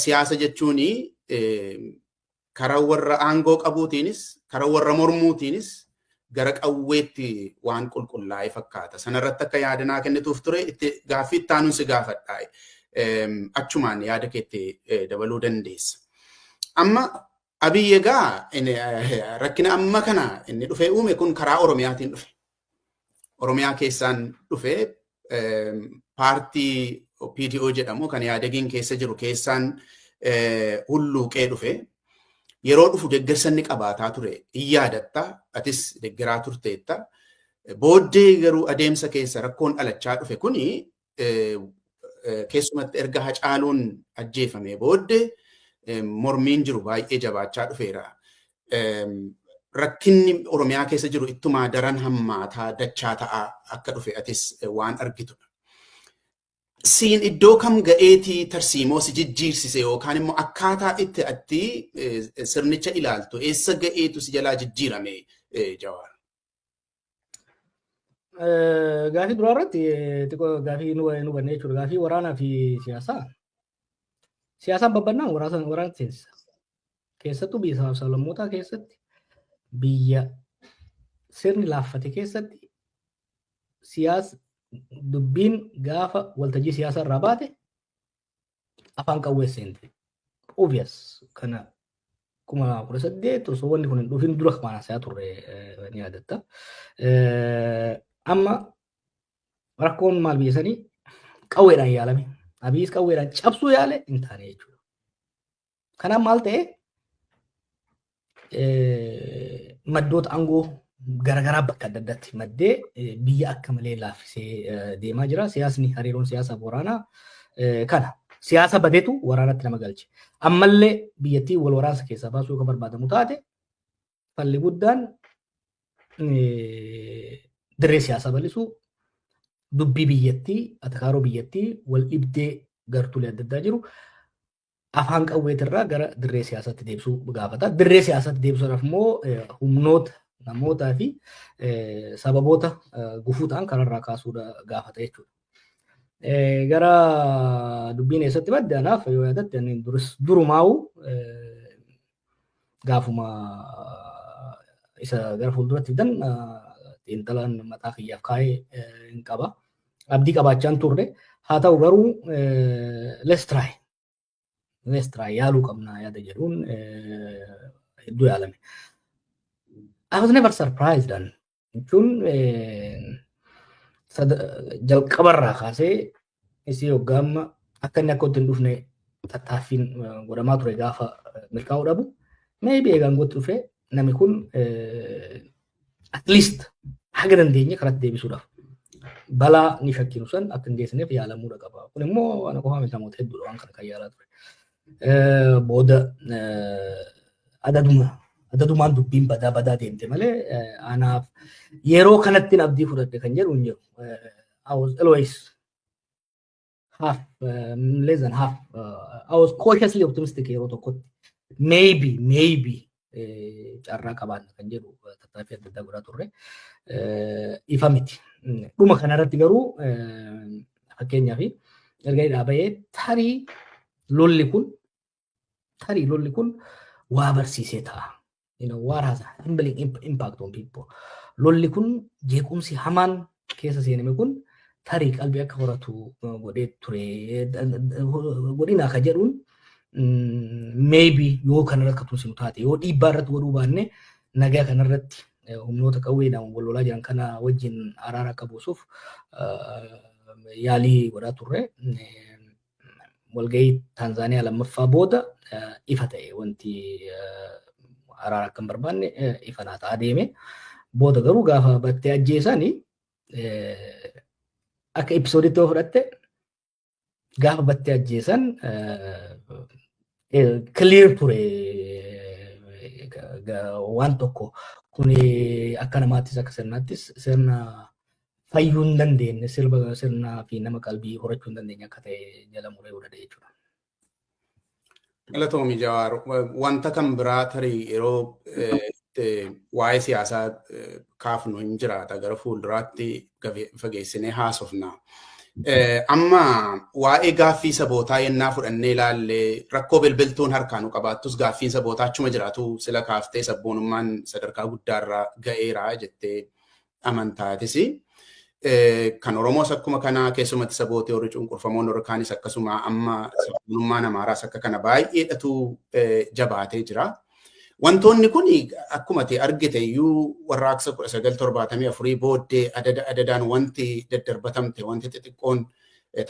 siyaasa jechuun karaa warra aangoo qabuutiinis karaa warra mormuutiinis gara qawweetti waan qulqullaa'e fakkaata. Sanarratti akka yaada naa kennituuf ture gaaffii itti aanuun si gaafadha. Achumaan yaada keetti dabaluu dandeessa. Amma Abiy egaa rakkina amma kana inni dhufee uume kun karaa Oromiyaatiin dhufe. Oromiyaa keessaan dhufe paartii PDO jedhamu kan yaadagiin keessa jiru keessaan hulluuqee dhufe. Yeroo dhufu deeggarsa inni qabaataa ture in yaadatta atis deeggaraa turteetta. Booddee garuu adeemsa keessa rakkoon dhalachaa dhufe kuni keessumatti erga Hacaaluun ajjeefamee booddee mormiin jiru baay'ee jabaachaa dhufeera. Rakkinni Oromiyaa keessa jiru ittumaa daran hammaataa dachaa ta'aa akka dhufe atis waan argitudha. Siin iddoo kam ga'eetii tarsiimoo si jijjiirsise yookaan immoo akkaataa itti atti sirnicha ilaaltu eessa ga'eetu si jalaa jijjiirame Jawaar? Gaafii duraa irratti gaafii nu hubannee jechuudha. Gaafii waraanaa fi siyaasaa. Siyaasaan babbannaan waraana seensa. Keessattuu biyya sabaaf sablammootaa keessatti biyya sirni laaffate keessatti siyaasa dubbiin gaafa waltajjii siyaasaa irraa baate afaan qawwee seente. Obvious kana 2018 osoo wanni kun hin dhufin dura maanasaa turre ni yaadatta. Amma rakkoon maal biyya sanii qawweedhaan yaalame. Abiyyiis qawweedhaan cabsuu yaale hin taane jechuudha. Kanaaf maal ta'e maddoota aangoo garaagaraa bakka adda addaatti maddee biyya akka malee laaffisee deemaa jira. Siyaasni hariiroon siyaasaaf waraanaa kana. Siyaasa badeetu waraanatti nama galche. Ammallee biyyattii wal waraansa keessaa baasuu yoo barbaadamu taate falli guddaan dirree siyaasaa bal'isuu dubbii biyyattii atakaaroo biyyattii wal dhibdee gartuulee adda addaa jiru afaan qawweetirraa gara dirree siyaasaatti deebisuu gaafata. Dirree siyaasaatti deebisuudhaaf immoo humnoota namootaa fi sababoota gufuu ta'an kanarraa kaasuudha gaafata jechuudha. Gara dubbiin eessatti baddanaaf yoo yaadatte durumaa'u gaafuma isa gara fuulduratti fidan xiinxalaan mataa kiyyaaf kaa'ee hin qaba. Abdii qabaachaan turre haa ta'u garuu let's try yaaluu qabna yaada jedhuun hedduu yaalame. I was never surprised Jechuun jalqabarraa kaasee isii hoggaamma akka inni akka walitti hin dhufne tattaaffiin godhamaa ture gaafa milkaa'uu dhabu. Maybe eegaan gotti dhufe namni kun at least haga dandeenye karatti deebisuudhaaf balaa ni shakkinu san akka hin geessineef yaalamuudha qaba. Kun immoo ana qofaa miti namoota hedduudha waan kana kan yaalaa ture. Booda adadumaan dubbiin badaa deemte malee anaaf yeroo kanatti abdii fudhadhe kan jedhu hin jiru. I was always half, less than half. I was cautiously optimistic yeroo tokkotti. Maybe carraa qabaanna kan jedhu tattaaffii adda addaa godhaa turre. Ifa miti. Dhuma kanarratti garuu fakkeenyaaf erga dhaabee tarii lolli kun waa barsiisee ta'a. What has a humbling impact on people. Lolli kun jeequmsi hamaan keessa seename kun tarii qalbii akka horatu godhee ture. Godhina akka jedhuun maybe yoo kanarra akka tumsinu taate yoo dhiibbaa irratti godhuu baanne nagaa kanarratti humnoota qawweedhaan wal lolaa jiran kana wajjin araara akka buusuuf yaalii godhaa turre. Walgahii Taanzaaniyaa lammaffaa booda ifa ta'e wanti araara akka hin barbaanne ifa naa ta'aa deeme. Booda garuu gaafa battee ajjeesanii akka episooditti yoo fudhatte gaafa battee ajjeesan clear ture waan tokko kun akka namaattis akka sirnaattis sirna fayyuu hin dandeenye sirnaa fi nama qalbii horachuu hin dandeenye akka ta'e jala muree godhate jechuudha. Galatoomi Jawaar, wanta kan biraa tarii yeroo waa'ee siyaasaa kaafnu hin jiraata gara fuulduraatti fageessinee haasofna. Amma waa'ee gaaffii sabootaa yennaa fudhannee ilaallee rakkoo bilbiltuun harkaan nu qabaattus gaaffiin sabootaa achuma jiraatu sila kaaftee sabboonummaan sadarkaa guddaarra ga'eera jettee amantaatis. Kan Oromoos akkuma kanaa keessumatti sabootee warri cunqurfamoon warra kaanis akkasuma amma sabboonummaan Amaaraas akka kana baay'eedhatu jabaatee jira. Wantoonni kun akkuma argite iyyuu warraaqsa 1974 booddee adadaan wanti daddarbatamte wanti xixiqqoon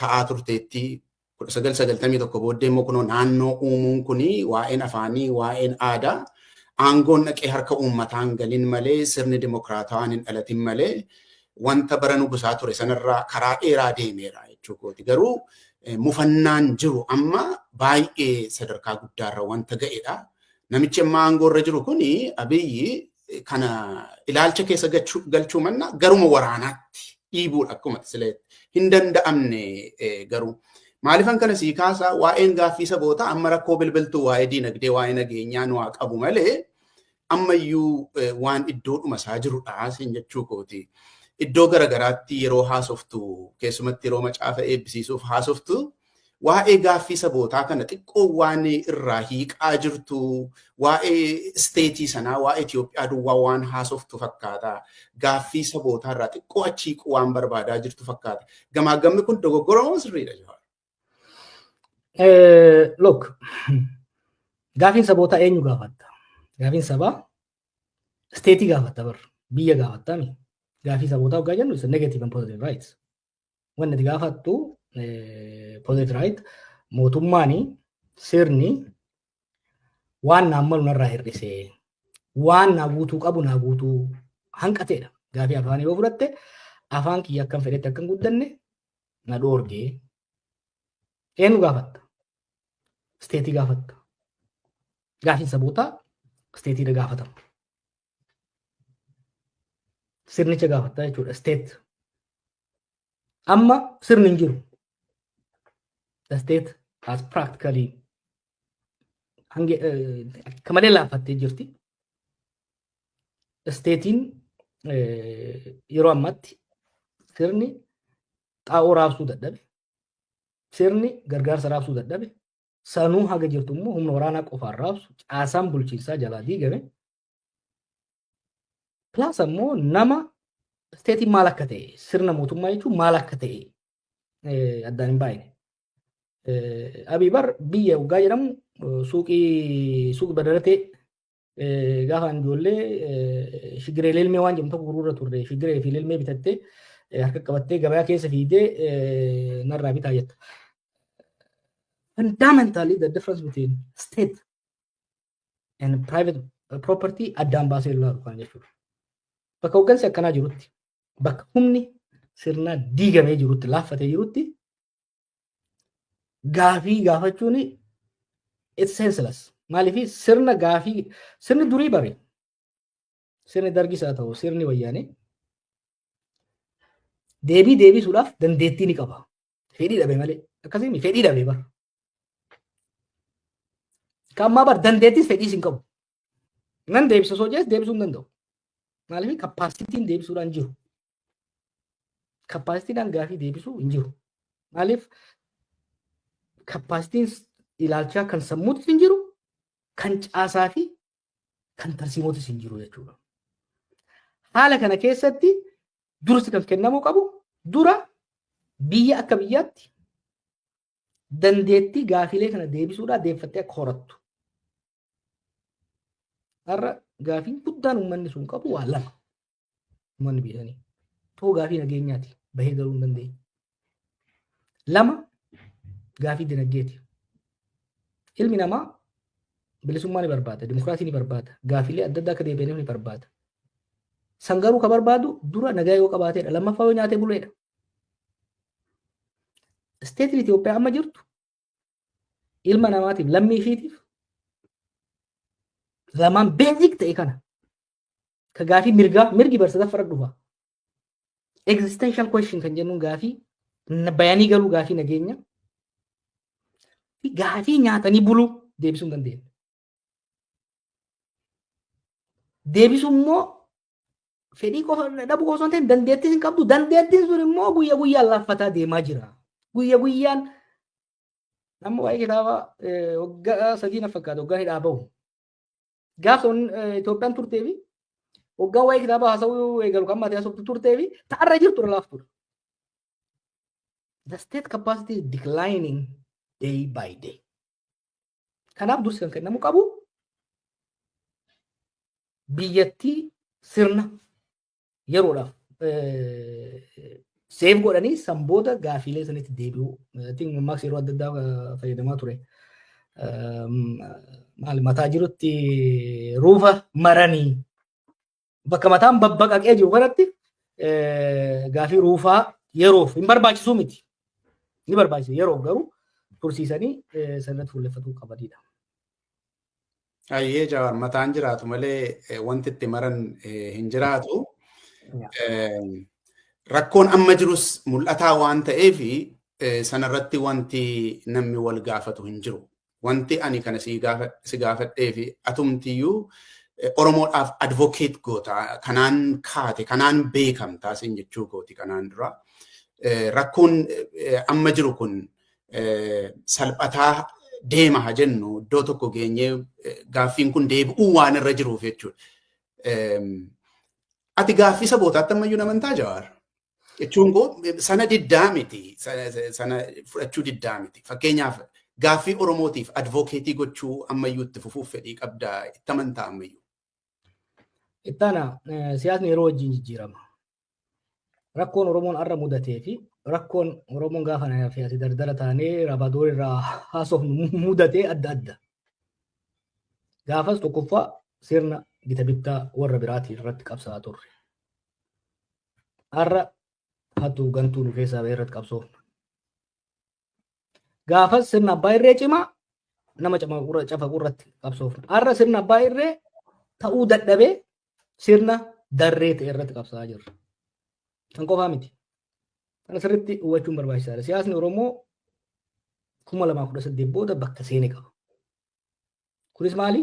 ta'aa turteetti 1991 booddee immoo kunoo naannoo uumuun kuni waa'een afaanii waa'een aadaa aangoon dhaqee harka uummataan galin malee sirni dimokiraatawaan hin dhalatin malee wanta bara nugusaa ture sanarraa karaa dheeraa deemeera jechuudha. Garuu mufannaan jiru amma baay'ee sadarkaa guddaarra wanta ga'edha. Namichi amma aangoorra jiru kuni Abiyyi kana ilaalcha keessa galchuu manna garuma waraanaatti dhiibuudha akkuma sileetti hin danda'amne garuu. Maaliifan kana sii kaasaa waa'een gaaffii sabootaa amma rakkoo bilbiltuu waa'ee diinagdee waa'ee nageenyaa nu haa qabu malee ammayyuu waan iddoodhuma isaa jirudha siin jechuu kooti. Iddoo garagaraatti yeroo haasoftu keessumatti yeroo macaafa eebbisiisuuf haasoftu waa'ee gaaffii sabootaa kana xiqqoo waan irraa hiiqaa jirtu waa'ee isteetii sanaa waa'ee Itoophiyaa duwwaa waan haasoftu fakkaata. Gaaffii sabootaa irraa xiqqoo achii waan barbaadaa jirtu fakkaata. Gamaagamni kun dogoggora moo sirriidha Jawaar? Look, gaaffiin sabootaa eenyu gaafatta? Gaaffiin sabaa isteetii gaafatta bar biyya gaafatta mi? Gaaffii sabootaa hoggaa jennu is negative and positive rights. Wanni ati gaafattu positive right mootummaani sirni waan naa malu narraa hir'isee waan naa guutuu qabu naa guutuu hanqateedha. Gaaffii afaanii yoo fudhatte afaan kiyya akkam fedhetti akkam guddanne na dhoorgee eenyu gaafatta? Isteetii gaafatta. Gaaffiin sabootaa isteetiidha gaafatama. Sirnicha gaafatta jechuudha isteet. Amma sirni hin jiru. The state has practically akka malee laaffattee jirti. Isteetiin yeroo ammaatti sirni xaa'oo raabsuu dadhabe. Sirni gargaarsa raabsuu dadhabe. Sanuu haga jirtu immoo humna waraanaa qofaan raabsu caasaan bulchiinsaa jalaa diigame. Plus ammoo nama isteetiin maal akka ta'e sirna mootummaa jechuun maal akka ta'e addaan hin baay'ine. Abiy bar biyya waggaa jedhamu suuqii badaratee Gaafa ijoollee shigiree ilmee waan jedhamu tokko gurgurra turre shigiree fi ilmee bitattee harka qabattee gabaa keessa fiidee narraa bitaa jetta. Fundamentally the difference between state and private property addaan baasee ilaalu kan jechuudha. Bakka hooggansi akkanaa jirutti bakka humni sirnaa diigamee jirutti laaffatee jirutti gaafii gaafachuun it's senseless. Maaliif sirna gaafii sirni durii bare sirni dargis haa ta'u sirni wayyaanee deebisuudhaaf dandeettii ni qaba. Fedhii dhabe malee akkasii fedhii dhabe bara. Kammaa bara dandeettis fedhiis hin qabu. Nan deebisa osoo jees deebisuu hin danda'u. Maaliif kappaasitiin deebisuudhaan jiru. Kappaasitiidhaan gaafii deebisuu hin jiru. Maaliif kappaasitiin ilaalchaa kan sammuutis hin jiru, kan caasaa fi kan tarsiimootis hin jiru jechuudha. Haala kana keessatti dursi kan kennamuu qabu dura biyya akka biyyaatti dandeettii gaafiilee kana deebisuudhaan deeffattee akka horattu. Har'a gaafiin guddaan uummanni sun qabu waa lama. Uummanni biyyanii tokko gaafii nageenyaati bahee galuu hin dandeenye. Lama gaafii dinagdeeti. Ilmi namaa bilisummaa ni barbaada, dimokiraasii ni barbaada, gaafiilee adda addaa akka deebi'aniif ni barbaada. San garuu ka barbaadu dura nagaa yoo qabaateedha. Lammaffaa yoo nyaatee buleedha. Isteetiin Itoophiyaa amma jirtu ilma namaatiif lammii ishiitiif lamaan beezik ta'e kana ka gaafii mirgi barsiisaa fara dhufa. Existential question kan jennuun gaafii bayanii galuu gaafii nageenya gaafii nyaatanii buluu deebisuu hin dandeenye. Deebisuu immoo fedhii qofa dhabuu osoo hin ta'in dandeettis hin qabdu. Dandeettiin sun immoo guyyaa guyyaan laaffataa deemaa jira. Guyyaa guyyaan nama waa'ee kitaaba waggaa sadii na fakkaata waggaa hidhaa bahu. Gaafa Itoophiyaan turtee fi waggaa waa'ee kitaaba haasawuu eegalu kan maatii haasoftu turtee fi ta'arra jirtu laaftuudha. The state capacity is declining day by day. Kanaaf dursi kan kennamu qabu biyyattii sirna yeroodhaaf seef godhanii sanboota gaafiilee sanitti deebi'uu. Mammaaksi yeroo adda addaa fayyadamaa ture. Mataa jirutti ruufa maranii bakka mataan babbaqaqee jiru kanatti gaafii ruufaa yeroof hin barbaachisuu miti. Ni barbaachisa yeroof garuu tursiisanii sanatti fuulleffatuu qabanidha. Ayyee Jawaar mataan jiraatu malee wanti itti maran hin jiraatu. Rakkoon amma jirus mul'ataa waan ta'eef sanarratti wanti namni wal gaafatu hin jiru. Wanti ani kana si gaafadhee fi atumtiyyuu Oromoodhaaf advocate goota kanaan kaate kanaan beekamtaa sin jechuu gooti kanaan dura. Rakkoon amma jiru kun salphataa deema haa jennu iddoo tokko geenyee gaaffiin kun deebi'uu waan irra jiruuf jechuudha. Ati gaaffii sabootaatti ammayyuu namantaa Jawaar. Jechuun koo sana diddaa miti. Sana fudhachuu diddaa miti. Fakkeenyaaf gaaffii Oromootiif advokeetii gochuu ammayyuu itti fufuuf fedhii qabdaa itti amantaa ammayyuu. Ittaana siyaasni yeroo wajjin jijjiirama. Rakkoon Oromoon har'a mudatee fi rakkoon Oromoon gaafa na fi ati dardara taanee Rabadoor irraa haasofnu mudatee adda adda. Gaafas tokkoffaa sirna bita bittaa warra biraatii irratti qabsaa turre. Har'a hattuu gantuu nu keessaa bahee irratti qabsoofna. Gaafas sirna abbaa irree cimaa nama cafa irratti qabsoofna. Har'a sirna abbaa irree ta'uu dadhabee sirna darree ta'e irratti qabsaa jirra. Kan qofaa miti. Kana sirriitti hubachuun barbaachisaadha. Siyaasni Oromoo 2018 booda bakka seene qaba. Kunis maali?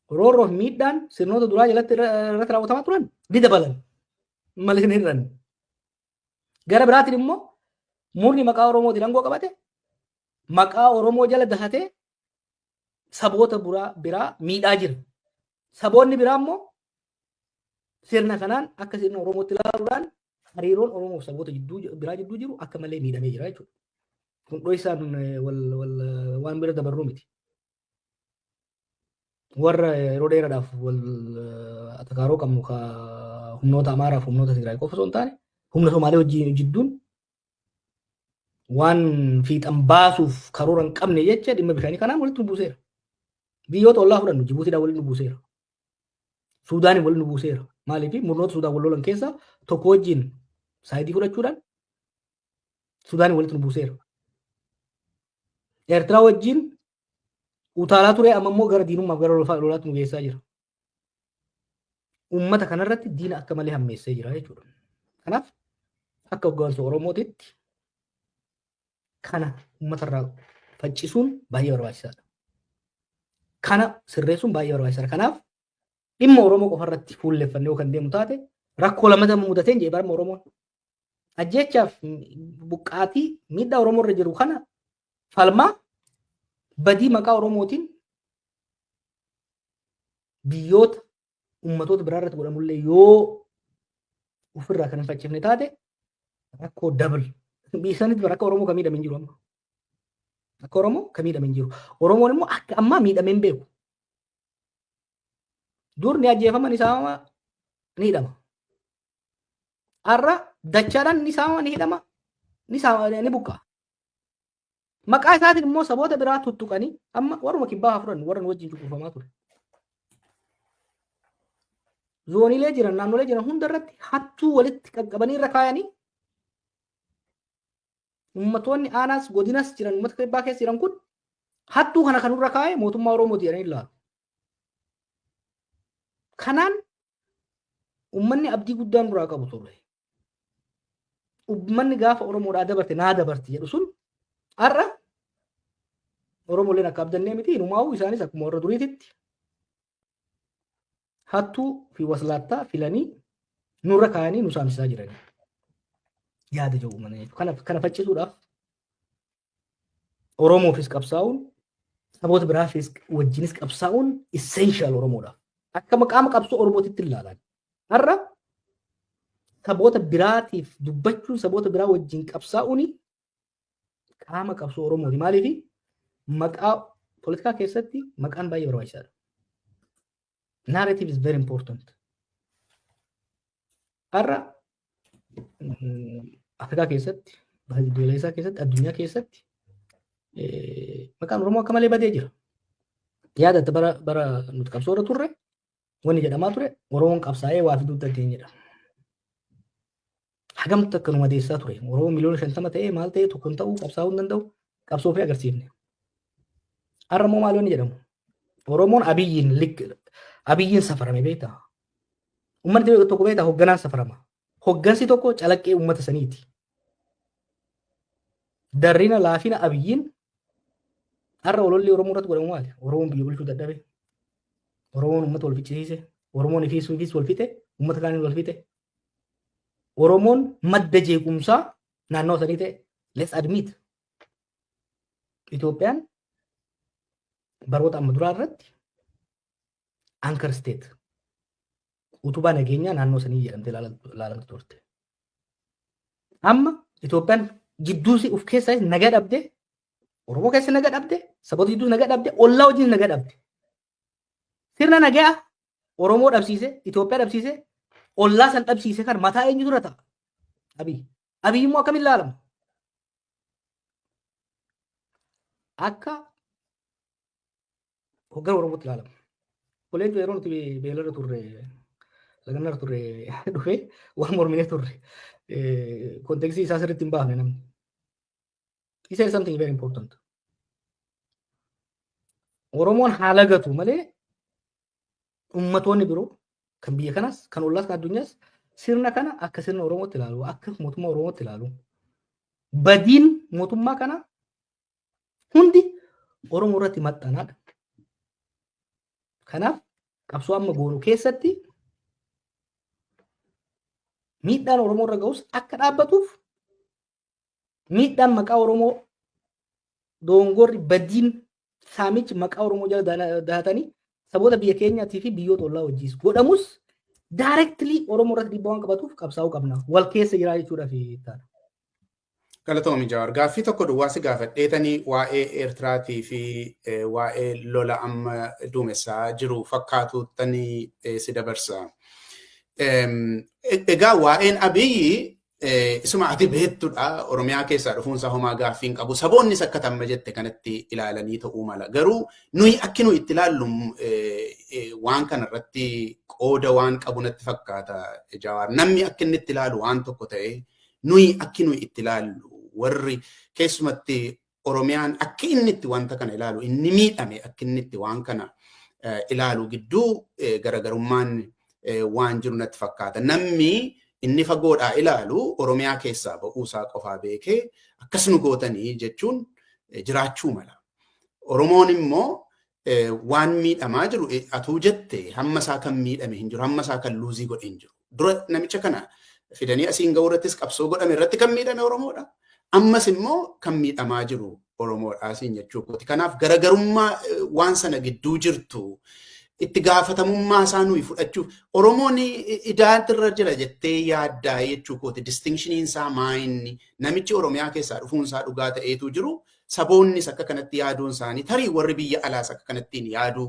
Roorroo fi miidhaan sirnoota duraa jalatti irratti raawwatamaa turan ni dabalan. Malee hin hir'an. Gara biraatiin immoo murni maqaa Oromootiin aangoo qabate maqaa Oromoo jala dahatee saboota biraa miidhaa jira. Saboonni biraa immoo sirna kanaan akka sirna Oromootti ilaaluudhaan hariiroon Oromoo fi saboota biraa jidduu jiru akka malee miidhamee jira jechuudha. Kun dho'isaan waan bira dabarru miti. warra yeroo dheeraadhaaf wal atakaaroo qabnu ka humnoota Amaaraa fi humnoota Tigraay qofa osoo hin taane humna Somaalee wajjin jidduun waan fiixan baasuuf karoora hin qabne jecha dhimma bishaanii kanaan walitti nu buuseera. Biyyoota ollaa fudhannu Jibuutiidhaan walitti nu buuseera. Suudaaniin walitti nu buuseera. Maaliif murnoota Suudaan wal lolan keessaa tokko wajjin saayidii fudhachuudhaan Suudaaniin walitti nu buuseera. Eertiraa wajjin utaalaa ture amma immoo gara diinummaaf gara lolaatti nu geessaa jira. Uummata kanarratti diina akka malee hammeessee jira jechuudha. Kanaaf akka hoggansa Oromootitti kana uummatarraa faccisuun baay'ee barbaachisaadha. Kana sirreessuun baay'ee barbaachisaadha. Kanaaf dhimma Oromoo qofarratti fuulleffannee yoo kan deemu taate rakkoo lamata mudateen jee barma Oromoon. Ajjeechaaf buqqaatii miidhaa Oromoo irra jiru kana falmaa badii maqaa Oromootiin biyyoota uummatoota biraa irratti godhamullee yoo ofirraa kan hin faccifne taate rakkoo dabal. Biisanitti akka Oromoo kan miidhame hin jiru amma. Akka Oromoo kan miidhame hin jiru. Oromoon immoo akka ammaa miidhame hin beeku. Dur ni ajjeefaman isaa ni hidhama. Har'a dachaadhaan ni saama ni hidhama. Ni buqqaa. Maqaa isaatiin immoo saboota biraa tuttuqanii amma warruma kibbaa hafuran warra wajjin cunqurfamaa ture. Zooniilee jiran naannolee jiran hunda irratti hattuu walitti qaqqabanii irra kaayanii ummatoonni aanaas godinas jiran uummata kibbaa keessa jiran kun hattuu kana kan irra kaayee mootummaa Oromooti jedhanii ilaalu. Kanaan uummanni abdii guddaan duraa qabu ture. Uummanni gaafa Oromoodhaa dabarte naa dabarti jedhu sun har'a Oromooleen akka abdannee miti inumaa'uu isaanis akkuma warra duriititti hattuu fi waslaattaa filanii nurra kaayanii nu saamsisaa jiranii. Yaada jiru uummanni jechuudha. Kana faccisuudhaaf Oromoofis qabsaa'uun saboota biraafis wajjinis qabsaa'uun essential Oromoodhaaf. Akka maqaama qabsoo Oromootitti ilaalan. Har'a saboota biraatiif dubbachuun saboota biraa wajjin qabsaa'uun qaama qabsoo Oromooti. Maaliif maqaa poolitikaa keessatti maqaan baay'ee barbaachisaadha. Narrative is very important. Har'a Afrikaa keessatti, Biyyoolessaa keessatti, addunyaa keessatti maqaan Oromoo akka malee badee jira. Yaadatti bara nuti qabsoo irra turre wanni jedhamaa ture Oromoon qabsaa'ee waa fiduu dandeenyedha. Hagamtu akka nu madeessaa ture. Oromoo miliyoona 50 ta'ee maal ta'ee tokko hin ta'uu qabsaa'uu hin danda'u qabsoo fi agarsiifne. Har'a immoo maal wanni jedhamu? Oromoon abiyyiin safarame beektaa? Uummanni tokko beektaa hoogganaan safarama. Hooggansi tokko calaqqee uummata saniiti. Darrina laafina abiyyiin har'a ololli Oromoo irratti godhamu maali? Oromoon biyya bulchuu dadhabe. Oromoon uummata wal ficcisiise. Oromoon ifiis wal fixe. Uummata kaaniin wal fixe. Oromoon madda jeequmsaa naannoo sanii ta'e. Let's admit. Itoophiyaan baroota amma duraa irratti anchor state utubaa nageenyaa naannoo sanii jedhamtee ilaalamtu turte. Amma Itoophiyaan jidduusi of keessaa nagaa dhabde, Oromoo keessa nagaa dhabde, saboota jidduu nagaa dhabde, ollaa wajjin nagaa dhabde. Sirna nagaa Oromoo dhabsiise, Itoophiyaa dhabsiise, ollaa san dhabsiise kan mataa eenyu dura ta'a? Abiy immoo akkamiin ilaalama? Akka hoggana Oromootti ilaalama. Koleentu yeroo nuti beelarra turre, laganarra turre dhufee waan morminee turre kontekstii isaa sirriitti hin baafne namni. He said something very important. Oromoon haala gatu malee ummatoonni biroo kan biyya kanas kan ollaas kan addunyaas sirna kana akka sirna Oromootti ilaalu, akka mootummaa Oromootti ilaalu. Badiin mootummaa kana hundi Oromoo irratti maxxanaadha. Kanaaf qabsoo amma goonu keessatti miidhaan Oromoo irra ga'us akka dhaabbatuuf miidhaan maqaa Oromoo doongorri badiin saamichi maqaa Oromoo jala dahatanii saboota biyya keenyaatii fi biyyoota ollaa wajjis godhamus directly Oromoo irratti dhiibbaa waan qabatuuf qabsaa'uu qabna. Wal keessa jiraa jechuudha fi taana. Galatoomi Jawaar. Gaaffii tokko duwwaa si gaafadheetanii waa'ee Eertiraatii fi waa'ee lola amma duumessaa jiru fakkaatuuttanii si dabarsa. Egaa waa'een Abiyyi isuma ati beektudha. Oromiyaa keessaa dhufuunsaa homaa gaaffii hin qabu. Saboonnis akka tamma jette kanatti ilaalanii ta'uu mala. Garuu nuyi akki nuyi itti ilaallu waan kanarratti qooda waan qabu natti fakkaata Jawaar. Namni akka inni itti ilaalu waan tokko ta'e nuyi akki nuyi itti ilaallu warri keessumatti Oromiyaan akka inni itti wanta kana ilaalu inni miidhame akka inni itti waan kana ilaalu gidduu garagarummaan waan jiru natti fakkaata. Namni inni fagoodhaa ilaalu Oromiyaa keessaa ba'uusaa qofaa beekee akkas nu gootanii jechuun jiraachuu mala. Oromoon immoo waan miidhamaa jiru atuu jette hamma isaa kan miidhame hin jiru, hamma isaa kan luuzii godhe hin jiru. Dura namicha kana fidanii asiin ga'uu irrattis qabsoo godhame irratti kan miidhame Oromoodha. Ammas immoo kan miidhamaa jiru Oromoodha asiin jechuudha. Kanaaf garagarummaa waan sana gidduu jirtu itti gaafatamummaa isaa nuyi fudhachuuf Oromoon idaatirra jira jettee yaaddaa jechuudha. Distinction isaa maayinni namichi Oromiyaa keessaa dhufuunsaa dhugaa ta'eetu jiru. Saboonnis akka kanatti yaaduun isaanii tarii warri biyya alaas akka kanattiin yaaduu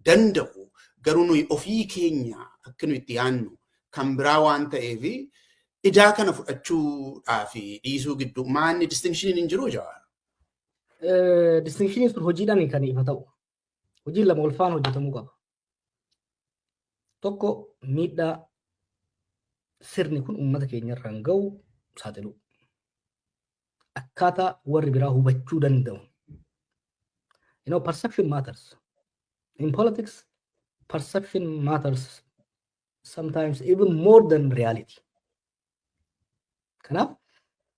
danda'u. Garuu nuyi ofii keenya akka nuyi itti yaadnu kan biraa waan ta'eef idaa kana fudhachuudhaa fi dhiisuu gidduu maanni distinction hin jiru Jawaar. Distinction sun hojiidhaan kan ifa ta'u. Hojiin lama wal faana hojjetamuu qaba. Tokko miidhaa sirni kun uummata keenya irraan ga'u saaxilu. Akkaataa warri biraa hubachuu danda'u. Perception matters. In politics, perception matters sometimes even more than reality. Kanaaf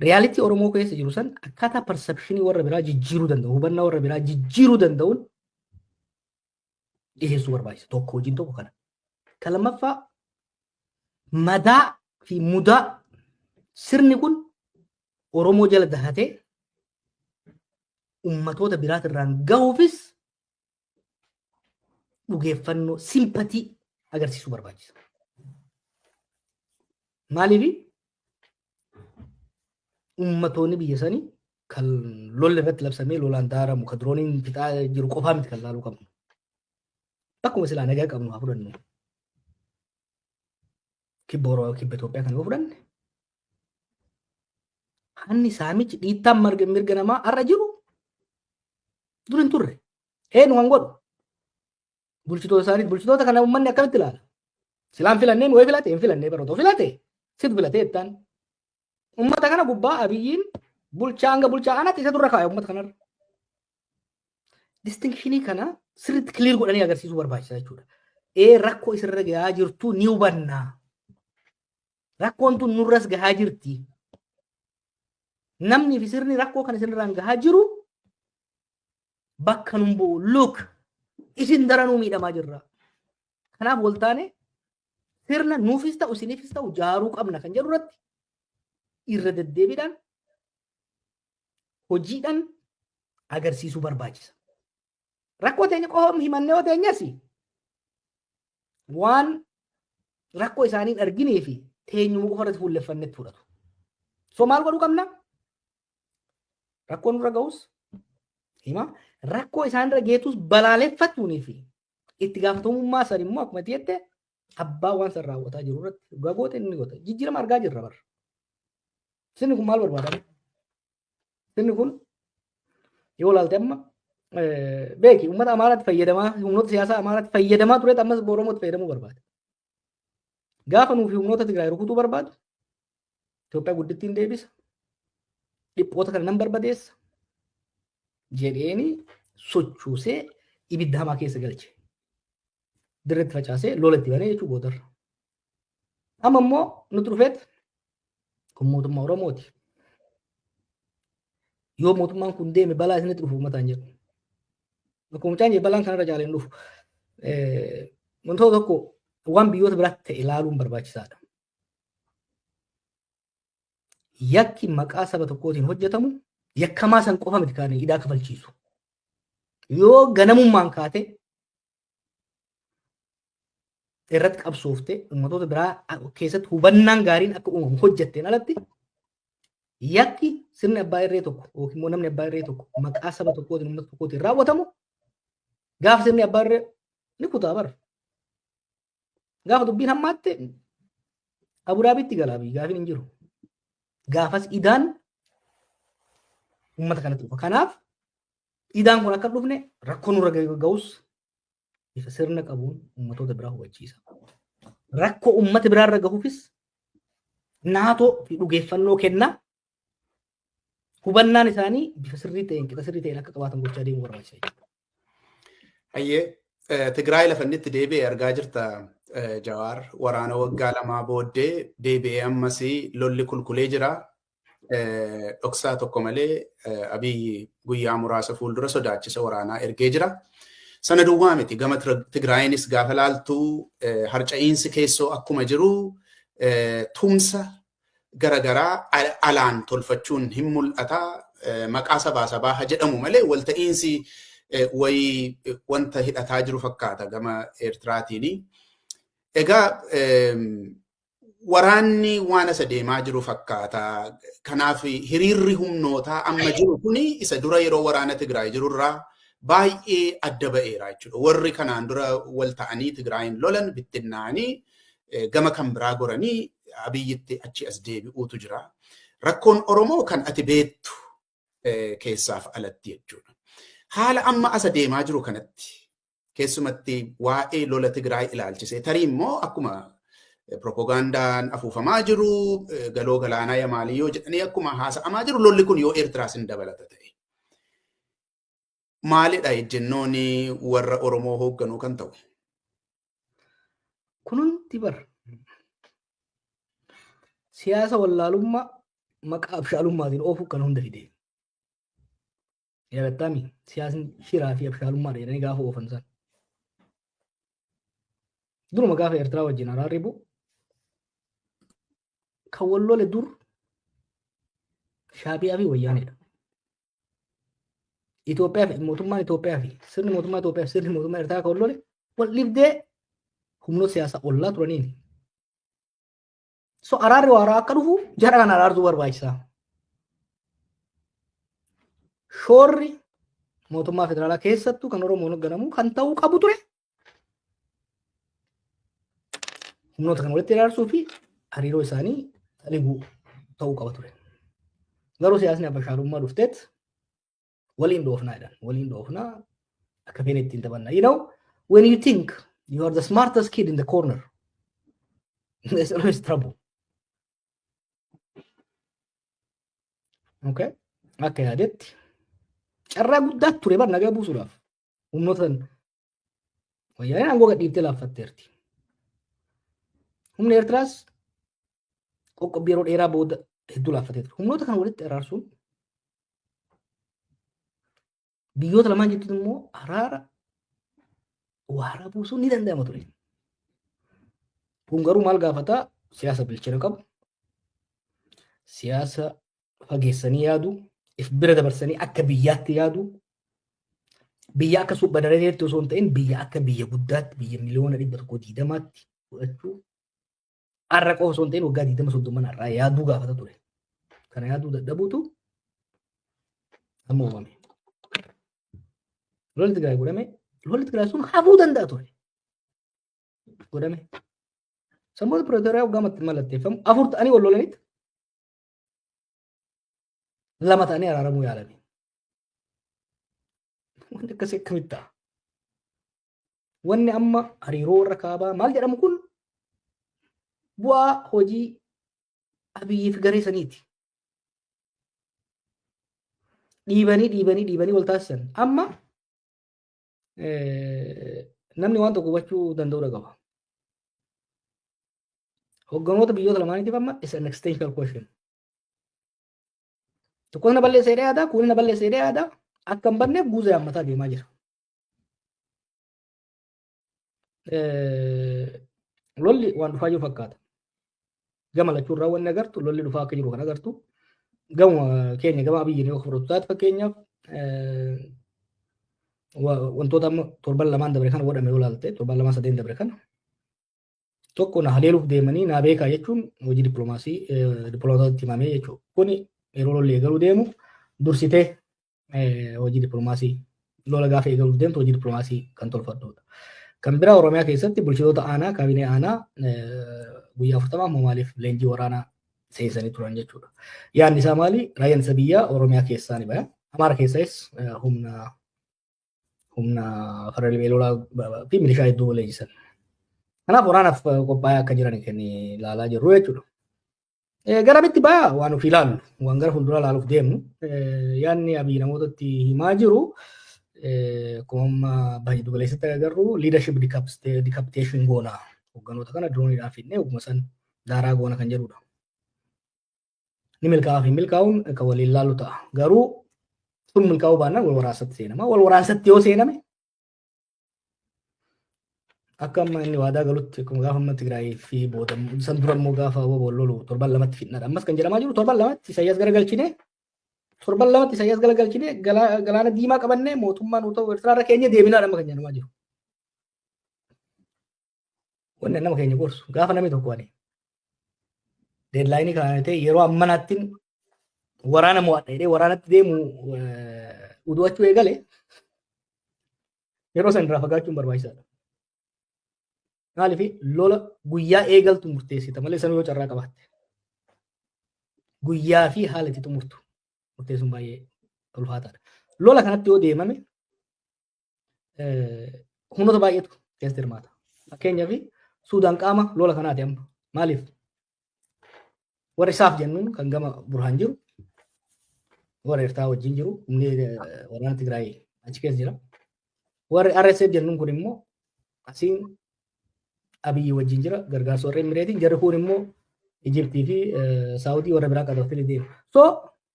reality Oromoo keessa jiru san akkaataa perceptionii warra biraa jijjiiruu danda'u, hubannaa warra biraa jijjiiruu danda'uun dhiyeessuu barbaachisa. Tokko hojiin tokko kana. Kan lammaffaa madaa fi mudaa sirni kun Oromoo jala dahatee ummatoota biraatirraan gahuufis dhugeeffannoo simpatii agarsiisuu barbaachisa. Maaliif ummatoonni biyya sanii kan lolli irratti labsamee lolaan daaramu kan dirooniin fixaa jiru qofaa miti kan laaluu qabnu. Bakkuma silaa nagaa qabnu haa fudhannu. Kibba Itoophiyaa kana yoo fudhanne hanni saamichi dhiittaan mirga namaa har'a jiru dur hin turre. Eenyu waan godhu bulchitoota isaaniiti. Bulchitoota kana uummanni akkamitti ilaala? Silaan filanneen wayii filate hin filannee baroota filate situ filatee jettaan. Uummata kana gubbaa Abiyyiin bulchaa hanga bulchaa anaatti isa durra kaa'e uummata kanarra. Distinctionii kana sirriitti clear godhanii agarsiisuu barbaachisa jechuudha. Rakkoo isirra gahaa jirtu ni hubanna. Rakkoon tun nurras gahaa jirti. Namni fi sirni rakkoo kana isinirraan gahaa jiru bakka nun bu'u look isin daranuu miidhamaa jirra. Kanaaf waltaane sirna nuufis ta'u isiniifis ta'u jaaruu qabna kan jedhu irratti irra deddeebiidhaan hojiidhaan agarsiisuu barbaachisa. Rakkoo teenya qofa himannee yoo teenyas waan rakkoo isaanii arginee fi teenyuma qofa irratti fuulleffannetti fudhatu. So maal godhuu qabna? Rakkoo nurra ga'us hima rakkoo isaanirra geetus balaaleffachuunii fi itti gaafatamummaa san immoo akkuma jette abbaa waan san raawwataa jiru irratti gagoota inni godha. Jijjiirama argaa jirra barra. Sirni kun maal barbaada? Sirni kun yoo ilaalte amma beeki uummata Amaaraatti fayyadamaa humnoota siyaasaa Amaaraatti fayyadamaa tureet ammas Oromootti fayyadamuu barbaada. Gaafa nuuf humnoota Tigraay rukutuu barbaadu Itoophiyaa guddittiin deebisa. Dhiphoota kana nan barbadeessa jedheeni sochoosee ibidda hamaa keessa galche. Dirreetti facaasee lola itti banee jechuu gootarra. Amma immoo nuti dhufeet kun mootummaa Oromooti. Yoo mootummaan kun deeme balaa isinitti dhufu uummataan jedhu. Akkuma mucaan jee balaan kanarra caaleen dhufu. Wantoota tokko waan biyyoota biraatti ta'e ilaaluun barbaachisaadha. Yakki maqaa saba tokkootiin hojjetamu yakkamaa san qofa miti kaanii hidhaa kafalchiisu. Yoo ganamummaan kaate irratti qabsoofte uummatoota biraa keessatti hubannaan gaariin akka uumamu hojjetteen alatti yakki sirni abbaa irree tokko yookiin immoo namni abbaa irree tokko maqaa saba tokkootiin uummata tokkootiin raawwatamu gaafa sirni abbaa irree ni kutaa bara. Gaafa dubbiin hammaatte Abudaabitti galaabii gaafin hin jiru. Gaafas idaan uummata kanatti dhufa. Kanaaf idaan kun akka dhufne rakkoo nurra ga'us bifa sirna qabuun uummatoota biraa hubachiisa. Rakkoo uummata biraarra gahuufis naatoo fi dhugeeffannoo kenna. Hubannaan isaanii bifa sirrii ta'een qixa sirrii ta'een akka qabaatan gochaa deemuu barbaachisa. Hayyee Tigraay lafa inni itti deebi'ee argaa jirta Jawaar waraana waggaa lamaa booddee deebi'ee ammas lolli kulkulee jira. Dhoksaa tokko malee Abiyyi guyyaa muraasa fuuldura sodaachisa waraanaa ergee jira. Sana duwwaa miti gama Tigraayinis gaafa laaltuu harca'iinsi keessoo akkuma jiru tumsa garagaraa alaan tolfachuun hin mul'ata. Maqaa sabaa haa jedhamu malee walta'iinsi wayii wanta hidhataa jiru fakkaata gama Eertiraatiin. Egaa waraanni waan isa deemaa jiru fakkaata. Kanaaf hiriirri humnootaa amma jiru kuni isa dura yeroo waraana Tigraay jirurraa baay'ee adda ba'eera jechuudha. Warri kanaan dura wal ta'anii Tigraayin lolan bittinnaanii gama kan biraa goranii Abiyyitti achi as deebi'uutu jira. Rakkoon Oromoo kan ati beektu keessaaf alatti jechuudha. Haala amma asa deemaa jiru kanatti keessumatti waa'ee lola Tigraay ilaalchisee tarii immoo akkuma propagandaan afuufamaa jiru galoo galaanaa Yamaalii yoo jedhanii akkuma haasa'amaa jiru lolli kun yoo Eertiraas hin dabalata ta'e. Maalidha ejjennoon warra Oromoo hoogganuu kan ta'u? Kunuunti bara. Siyaasa wallaalummaa maqaa abshaalummaatiin oofuu kan hunda fide. Yaadattaami siyaasni shiraa fi abshaalummaadha jedhanii gaafa oofan san. Duruma gaafa Eertiraa wajjin araarri bu'u kan wal lole dur Shaabiyaa fi Wayyaaneedha. Itoophiyaa fi mootummaan Itoophiyaa fi sirni mootummaa Itoophiyaa fi sirni mootummaa Eertiraa kan wal lole wal dhibdee humnoota siyaasaa ollaa turaniini. So araarri waaraa akka dhufu jara kan araartuu barbaachisaa. Shoorri mootummaa federaalaa keessattuu kan Oromoon hoogganamu kan ta'uu qabu ture. Humnoota kan walitti araarsuu fi hariiroo isaanii dhibuu ta'uu qaba ture. Garuu siyaasni abashaalummaa dhufteet waliin dhoofnaa jedhan. Waliin dhoofnaa akka feene ittiin taphanna. You know, when you think you are the smartest kid in the corner, there's always trouble. Okay? Akka yaadetti carraa guddaa ture bar nagaa buusuudhaaf humnoota Wayyaaneen aangoo gadhiiftee laaffatteerti. Humni Eertiraas qoqqobbii yeroo dheeraa booda hedduu laaffatee ture. Humnoota kana walitti araarsuun biyyoota lamaan jettuun immoo araara waaraa buusuun ni danda'ama ture. Kun garuu maal gaafataa? Siyaasa bilchina qabu, siyaasa fageessanii yaadu, if bira dabarsanii akka biyyaatti yaadu, biyya akka subbadareetti osoo hin ta'in biyya akka biyya guddaatti, biyya miliyoona 120tti fudhachuu har'a qofa osoo hin ta'in waggaa 20-30 irraa yaaduu gaafata ture. Kana yaaduu dadhabuutu amma uumame. Lolli Tigraay godhame, lolli Tigraay sun hafuu danda'a ture. Godhame. Sammuu Pirootooriyaa waggaa mallatteeffamu 4 ta'anii wal lolanitti 2 ta'anii araaramuu yaalame. Wanti akkasii akkamitti ta'a? Wanni amma hariiroo warra kaabaa maal jedhamu kun bu'aa hojii Abiyyiif garee saniiti. Dhiibanii wal taasisan. Amma namni waan tokko hubachuu danda'uu qaba. Hogganoota biyyoota lamaaniitiif amma is an existential question. Tokko na balleessee yaadaa, kun na balleessee yaadaa akka hin banneef guuza yaammataa deemaa jira. Lolli waan dhufaa jiru fakkaata. Gama lachuurraa wanni agartu lolli dhufaa akka jiru kan agartu. Gama keenya gama Abiyyiin yoo fudhatu taate fakkeenyaaf wantoota amma 7 dabre kana godhame yoo ilaalte 7 dabre kana tokko na haleeluuf deemanii na beekaa jechuun hojii dippiloomaasii dippiloomaatatti himamee jechuudha. Kuni yeroo lolli eegaluu deemu dursitee hojii dippiloomaasii lola gaafa eegaluu deemtu hojii dippiloomaasii kan tolfattudha. Kan biraa Oromiyaa keessatti bulchitoota aanaa kaabinee aanaa guyyaa 40 ammoo maaliif leenjii waraanaa seensanii turan jechuudha. Yaadni isaa maali? Raayyaan ittisa biyyaa Oromiyaa keessaa ni baya. Amaara keessaas humna farra libee lolaa fi milishaa hedduu leenjisan. Kanaaf waraanaaf qophaa'ee akka jiran kan ilaalaa jirru jechuudha. Garamitti baya waan of ilaallu, waan gara fuuldura ilaaluuf deemnu. Yaadni Abiy namootatti himaa jiru akkuma baay'ee dugaleessatti agarru leadership decapitation goona. Hogganoota kana dirooniidhaan fidnee ogguma san daaraa goona kan jedhudha. Ni milkaa'aa fi milkaa'uun kan waliin ilaallu ta'a. Garuu sun milkaa'uu baannaan wal waraansatti seenama. Wal waraansatti yoo seename akka amma inni waadaa galutti akkuma gaafa amma Tigraay fi booda san dura immoo gaafa wal lolu torban lamatti fidnadha. Ammas kan jedhamaa jiru torban lamatti Isaayyaas garagalchinee galaana diimaa qabannee mootummaan haa ta'u Eertiraarra keenya deebinaadha amma kan jedhamaa jiru. Wanni nama keenya gorsu gaafa namni tokko ani deedlaayinii kana ta'e yeroo ammanaatti waraana mo'adha jedhee waraanatti deemu uduwachuu eegale yeroo san irraa fagaachuun barbaachisaadha. Maaliif lola guyyaa eegaltu murteessita malee sanuu yoo carraa qabaatte. Guyyaa fi haala itti xumurtu murteessuun baay'ee ulfaataadha. Lola kanatti yoo deemame humnoota baay'eetu keessatti hirmaata. Fakkeenyaaf Suudaan qaama lola kanaati amma. Maaliif? Warri isaaf jennuun kan gama Burhaan jiru, warri Eertiraa wajjin jiru, humni waraana Tigraay achi keessa jira. Warri RSF jennuun kun immoo asiin Abiyyi wajjin jira, gargaarsa warra Imireetiin, jarri kun immoo Ijiptii fi Saawudii warra biraa qabatanii deemu. So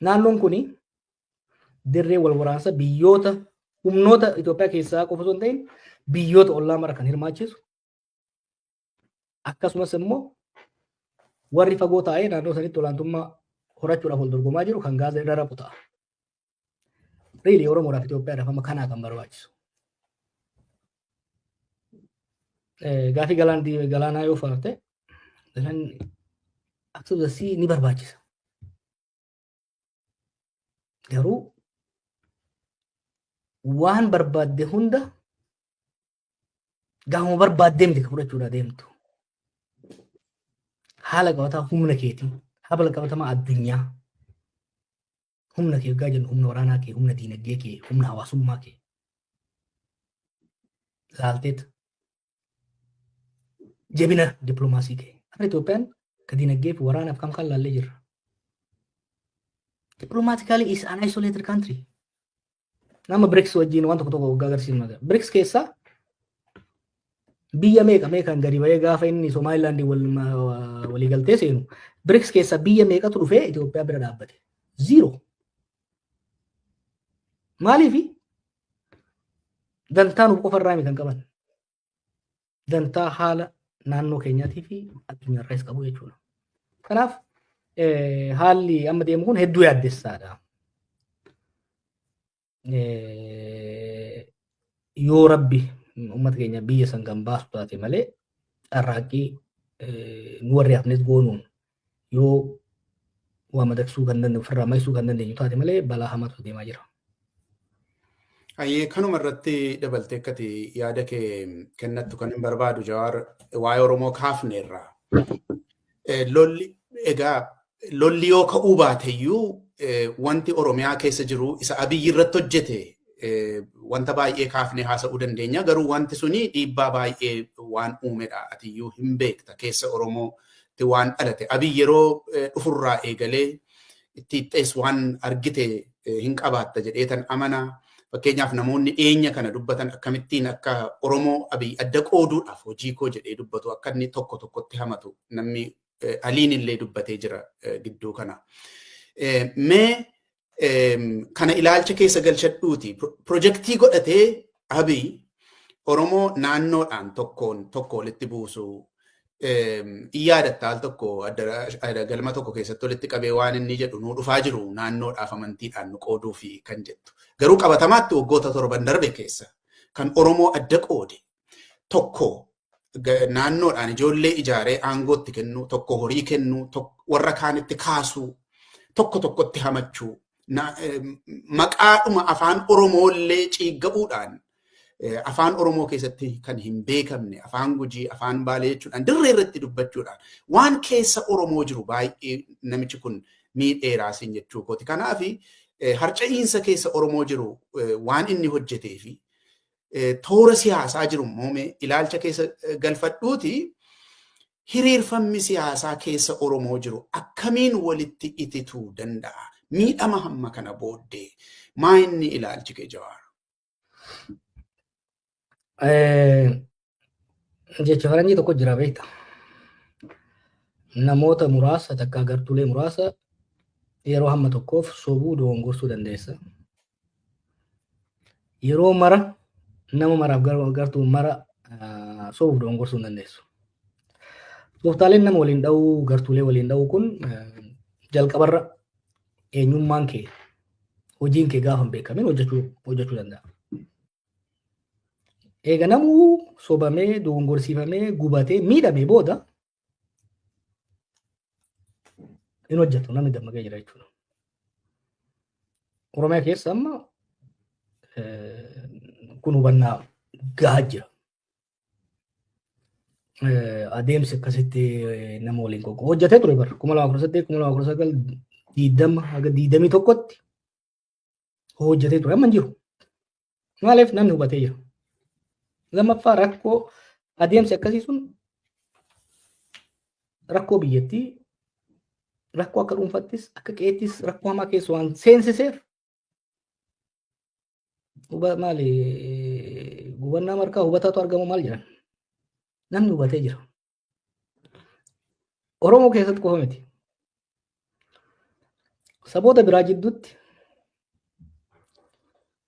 naannoon kuni dirree wal waraansa biyyoota humnoota Itoophiyaa keessaa qofa osoo hin ta'in biyyoota ollaa mara kan hirmaachisu. Akkasumas immoo warri fagoo taa'ee naannoo sanitti olaantummaa horachuudhaaf wal dorgomaa jiru kan Gaazaa irra rafu ta'a. Riili Oromoodhaaf Itoophiyaadhaaf amma kanaa kan barbaachisu. Gaafii galaanaa yoo fudhatte galaanni akkasumas ni barbaachisa. Garuu waan barbaadde hunda gaafuma barbaadde miti fudhachuudhaa deemtu. Haala qabataa humna keetii, haala qabatamaa addunyaa. Humna kee egaa jennu humna waraanaa kee, humna diinagdee kee, humna hawaasummaa kee. Laalteet jabina dippiloomaasii kee. Akka Itoophiyaan ka diinagdee fi waraanaaf kam kan laallee jirra. Diplomatically is an isolated country. Nama BRICS wajjin waan tokko tokko agarsiisna. BRICS keessaa biyya meeqaan gadi ba'ee gaafa inni Somaliland walii galtee seenu BRICS keessaa biyya meeqatu dhufee Itoophiyaa bira dhaabbate? Zero. Maaliifi dantaa nuuf qofarraa miti kan qaban. Dantaa haala naannoo keenyaatii fi addunyaarraas qabu jechuudha. Kanaaf haalli amma deemu kun hedduu yaaddessaadha. Yoo Rabbi uummata keenya biyya san kan baasu taate malee carraaqqii nu warri hafnes goonuun yoo waa madaqsuu kan dandeenyu ofirraa maysuu kan dandeenyu taate malee balaa hamaatu deemaa jira. Ayyee kanuma irratti dabaltee akkati yaada kee kennattu kan hin barbaadu Jawaar waa'ee Oromoo kaafneerraa. Lolli yoo ka'uu baateyyuu wanti Oromiyaa keessa jiru isa Abiyyi irratti hojjete wanta baay'ee kaafnee haasa'uu dandeenya. Garuu wanti suni dhiibbaa baay'ee waan uumedha. Atiyyuu hin beekta keessa Oromootti waan dhalate. Abiyyi yeroo dhufurraa eegalee itti hixxees waan argite hin qabaatta jedheetan amanaa. Fakkeenyaaf namoonni dhiyeenya kana dubbatan akkamittiin akka Oromoo Abiyyi adda qooduudhaaf hojii koo jedhee dubbatu akka inni tokko tokkotti hamatu namni Aliin illee dubbatee jira gidduu kana. Mee kana ilaalcha keessa galchadhuuti. Pirojektii godhatee Abiyyi Oromoo naannoodhaan tokko walitti buusu yaadatta al tokko galma tokko keessatti walitti qabee waan inni jedhu nu dhufaa jiru naannoodhaaf amantiidhaan nu qooduu fi kan jettu. Garuu qabatamaatti waggoota 7 darbe keessa kan Oromoo adda qoode tokko naannoodhaan ijoollee ijaaree aangootti kennu, tokko horii kennu, warra kaanitti kaasuu tokko tokkotti hamachuu maqaadhuma afaan Oromooillee ciigga'uudhaan afaan Oromoo keessatti kan hin beekamne afaan Gujii afaan Baalee jechuudhaan dirree irratti dubbachuudhaan waan keessa Oromoo jiru baay'ee namichi kun miidheeraasin jechuu kooti. Kanaaf harca'iinsa keessa Oromoo jiru waan inni hojjetee fi toora siyaasaa jiru immoo ilaalcha keessa galfadhuuti hiriirfamni siyaasaa keessa Oromoo jiru akkamiin walitti itituu danda'a? Miidhama hamma kana booddee maa inni ilaalchi kee Jawaar? Jecha faranjii tokko jira beekta. Namoota muraasa takka gartuulee muraasa yeroo hamma tokkoof sobuu dogongorsuu dandeessa. Yeroo mara nama maraaf gartuu mara sobuuf dogongorsuu dandeessu. Tooftaaleen nama waliin dha'uu gartuulee waliin dha'uu kun jalqabarra eenyummaan kee hojiin kee gaafa hin beekamin hojjechuu danda'a. Eega namuu sobamee dogongorsiifamee gubatee miidhamee booda hin hojjetu namni dammaqee jira jechuudha. Oromiyaa keessa amma kun hubannaa gahaa jira. Adeemsi akkasitti nama waliin hojjetee ture bara 2018 2019 haga 21tti hojjetee ture amma hin jiru. Maaliif namni hubatee jira. Lammaffaa rakkoo adeemsi akkasii sun rakkoo biyyattii rakkoo akka dhuunfattis akka qeettis rakkoo hamaa keessa waan seensiseef maali gubannaa markaa hubataatu argamu maal jedhan namni hubatee jira. Oromoo keessatti qofa miti. Saboota biraa jidduutti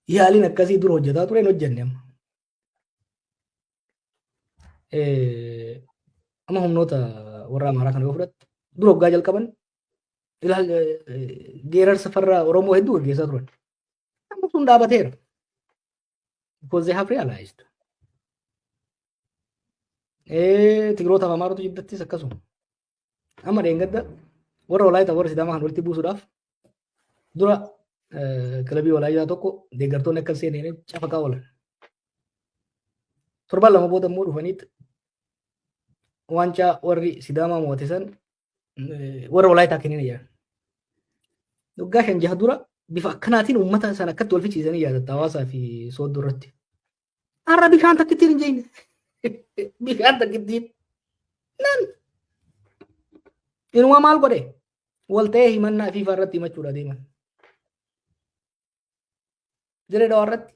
yaaliin akkasii dura hojjetaa ture hin hojjenne amma. Amma humnoota warra Amaaraa kana yoo fudhatte dura waggaa jalqaban geerarsa farra Oromoo hedduu gaggeessaa turan. Amma sun dhaabateera. Because they have realized. Tigiroota fi Amaarota jiddattis akkasuma. Amma deengadda warra Walaayittaa warra Sidaamaa kan walitti buusuudhaaf dura kilabii Walaayittaa tokko deeggartoonni akka seenanii cafaqaa oolan. Torban lama booda immoo dhufaniitti waancaa warri Sidaamaa mo'ate san warra Walaayittaa kennina jedhan. Waggaa 5 dura bifa akkanaatiin uummata sana akkatti wal fichiisanii yaadatta hawaasaa fi sooddoo irratti. Har'a bishaan takkittiin hin jenne. Bishaan takkittiin. Nan. Inuma maal godhe? Wal ta'ee himannaa fi irratti himachuudha deeman. Dirree Dhawaa irratti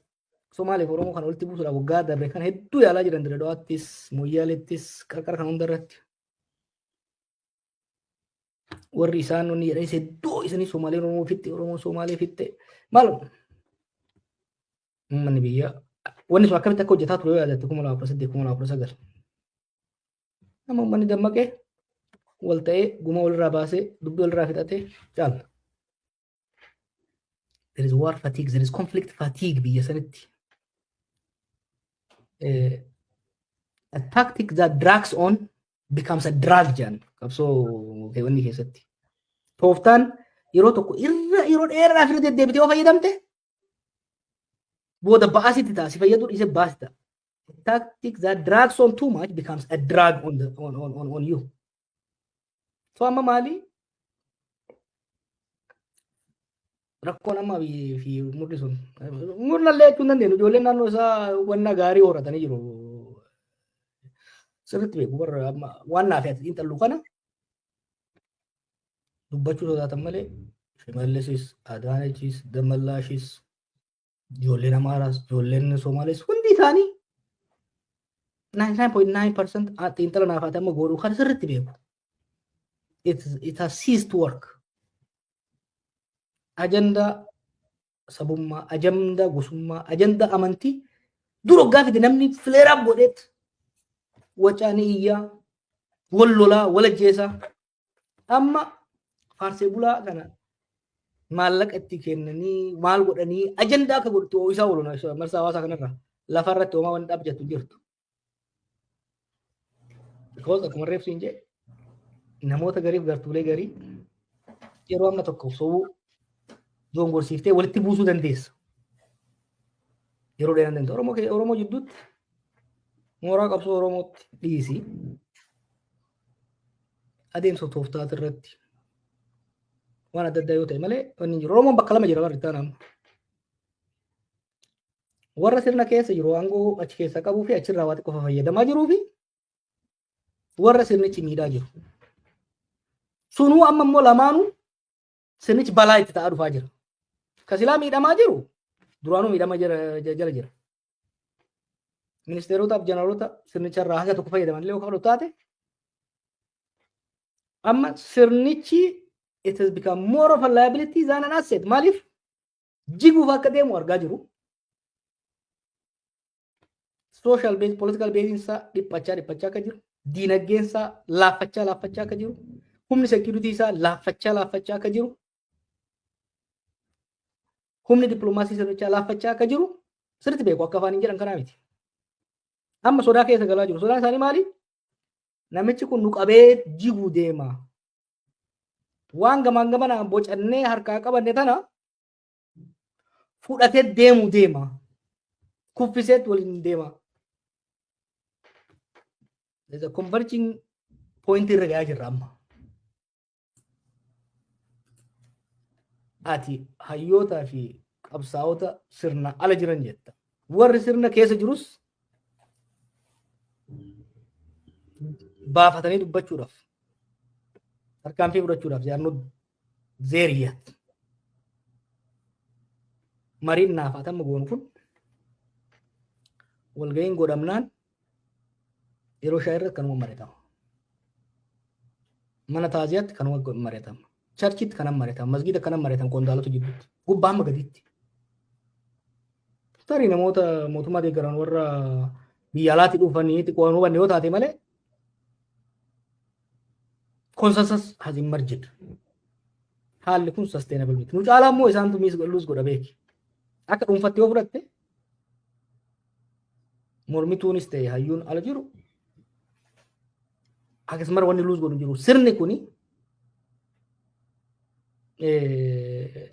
Somaaliif Oromoo kan walitti buusuudhaaf waggaa darbe kan hedduu yaalaa jiran Dirree Dhawaattis, Moyyaaleettis, qarqara kan hunda irratti. Warri isaan inni jedhanis hedduu isanii Somaaleen Oromoo fitte, Oromoo Somaalee fitte. Maal? Uummanni biyyaa wanni sun akkamitti akka hojjetaa ture yoo yaadatte 2018 nama uummanni dammaqee wal ta'ee guma walirraa baasee dubbii walirraa fixatee caala. There is war fatigue, there is conflict fatigue biyya sanitti. A tactic that drags on becomes a drag jan. Qabsoo wanni keessatti. Tooftaan yeroo tokko yeroo dheeraaf irra deddeebitee yoo fayyadamte booda baasitti ta'a si fayyadu dhiise baasita. A tactic that drags on too much becomes a drag on you. So amma maali? Rakkoon amma fi murri sun murnallee jechuun dandeenyu ijoolleen naannoo isaa wanna gaarii horatanii jiru. Sirriitti beeku warra amma waan naaf ati xiinxallu kana dubbachuu sodaatan malee Shimallisis, Adaanachis, Damallaashis, ijoolleen Amaaraas, ijoolleen Somaalees hundi isaanii 99.9% xiinxala naaf ati amma godhuu kana sirriitti beeku. It has ceased to work. Agenda sabummaa, agenda gosummaa, agenda amantii dura gaafite namni fileeraaf godheet wacaanii iyyaa wal lolaa wal ajjeesaa amma faarsee bulaa kana maallaqa itti kennanii maal godhanii agendaa akka godhatu ooyisaa ooluna marsaa hawaasaa kanarra lafarratti homaa waan dhaabjattu jirtu. Because akkuma reefsi hin jee namoota gariif gartuulee garii yeroo amma tokko sobuu dongorsiiftee walitti buusuu dandeessa. Yeroo dheeraa dandeessa. Oromoo jidduutti mooraa qabsoo Oromootti dhiisii adeemsa tooftaa irratti waan adda addaa yoo ta'e malee wanni jiru. Oromoon bakka lama jira warri ta'an amma. Warra sirna keessa jiru aangoo achi keessa qabuu fi achirraa waa xiqqoo fayyadamaa jiruu fi warra sirnichi miidhaa jiru. Sunuu amma immoo lamaanuu sirnichi balaa itti ta'aa dhufaa jira. Kasilaa miidhamaa jiru duraanuu miidhama jala jira. Ministeerotaaf jeneraaloota sirnicharraa hanga tokko fayyadaman illee yoo taate amma sirnichi it has become more of a liability than an asset. Maaliif jiguuf akka deemu argaa jiru. Social base, political base isaa dhiphachaa akka jiru. Diinagdeen isaa laaffachaa akka jiru. Humni security isaa laaffachaa akka jiru. Humni dippiloomaasii sirnichaa laaffachaa akka jiru sirriitti beeku akka afaan hin jedhan kanaa miti. Amma sodaa keessa galaa jiru. Sodaan isaanii maali? Namichi kun nu qabee jiguu deema. Waan gamaan gamanaan bocannee harkaa qabanne tana fudhatee deemuu deema. Kuffiseet waliin deema. There's a converging point irra gahaa jirra amma. Ati hayyootaa fi qabsaa'ota sirna ala jiran jetta. Warri sirna keessa jirus baafatanii dubbachuudhaaf tarkaanfii fudhachuudhaaf yaadnoo zeeriyyaatti. Mariin naafatamma goonu kun walga'iin godhamnaan yeroo shaayii irratti kanuma mari'atama. Mana taaziyaatti kanuma mari'atama. Charchitti kanuma mari'atama. Masgiida kanuma mari'atama qondaalota jidduutti. Gubbaa hamma gadiitti. Tarii namoota mootummaa deeggaran warra biyya alaatti dhufanii xiqqoon hubanne yoo taate malee consensus has emerged. Haalli kun sustainable miti. Nu caalaa immoo isaantu luus godha beeki. Akka dhuunfatti yoo fudhatte mormituunis ta'e hayyuun ala jiru akkasumas wanni luus godhu jiru. Sirni kuni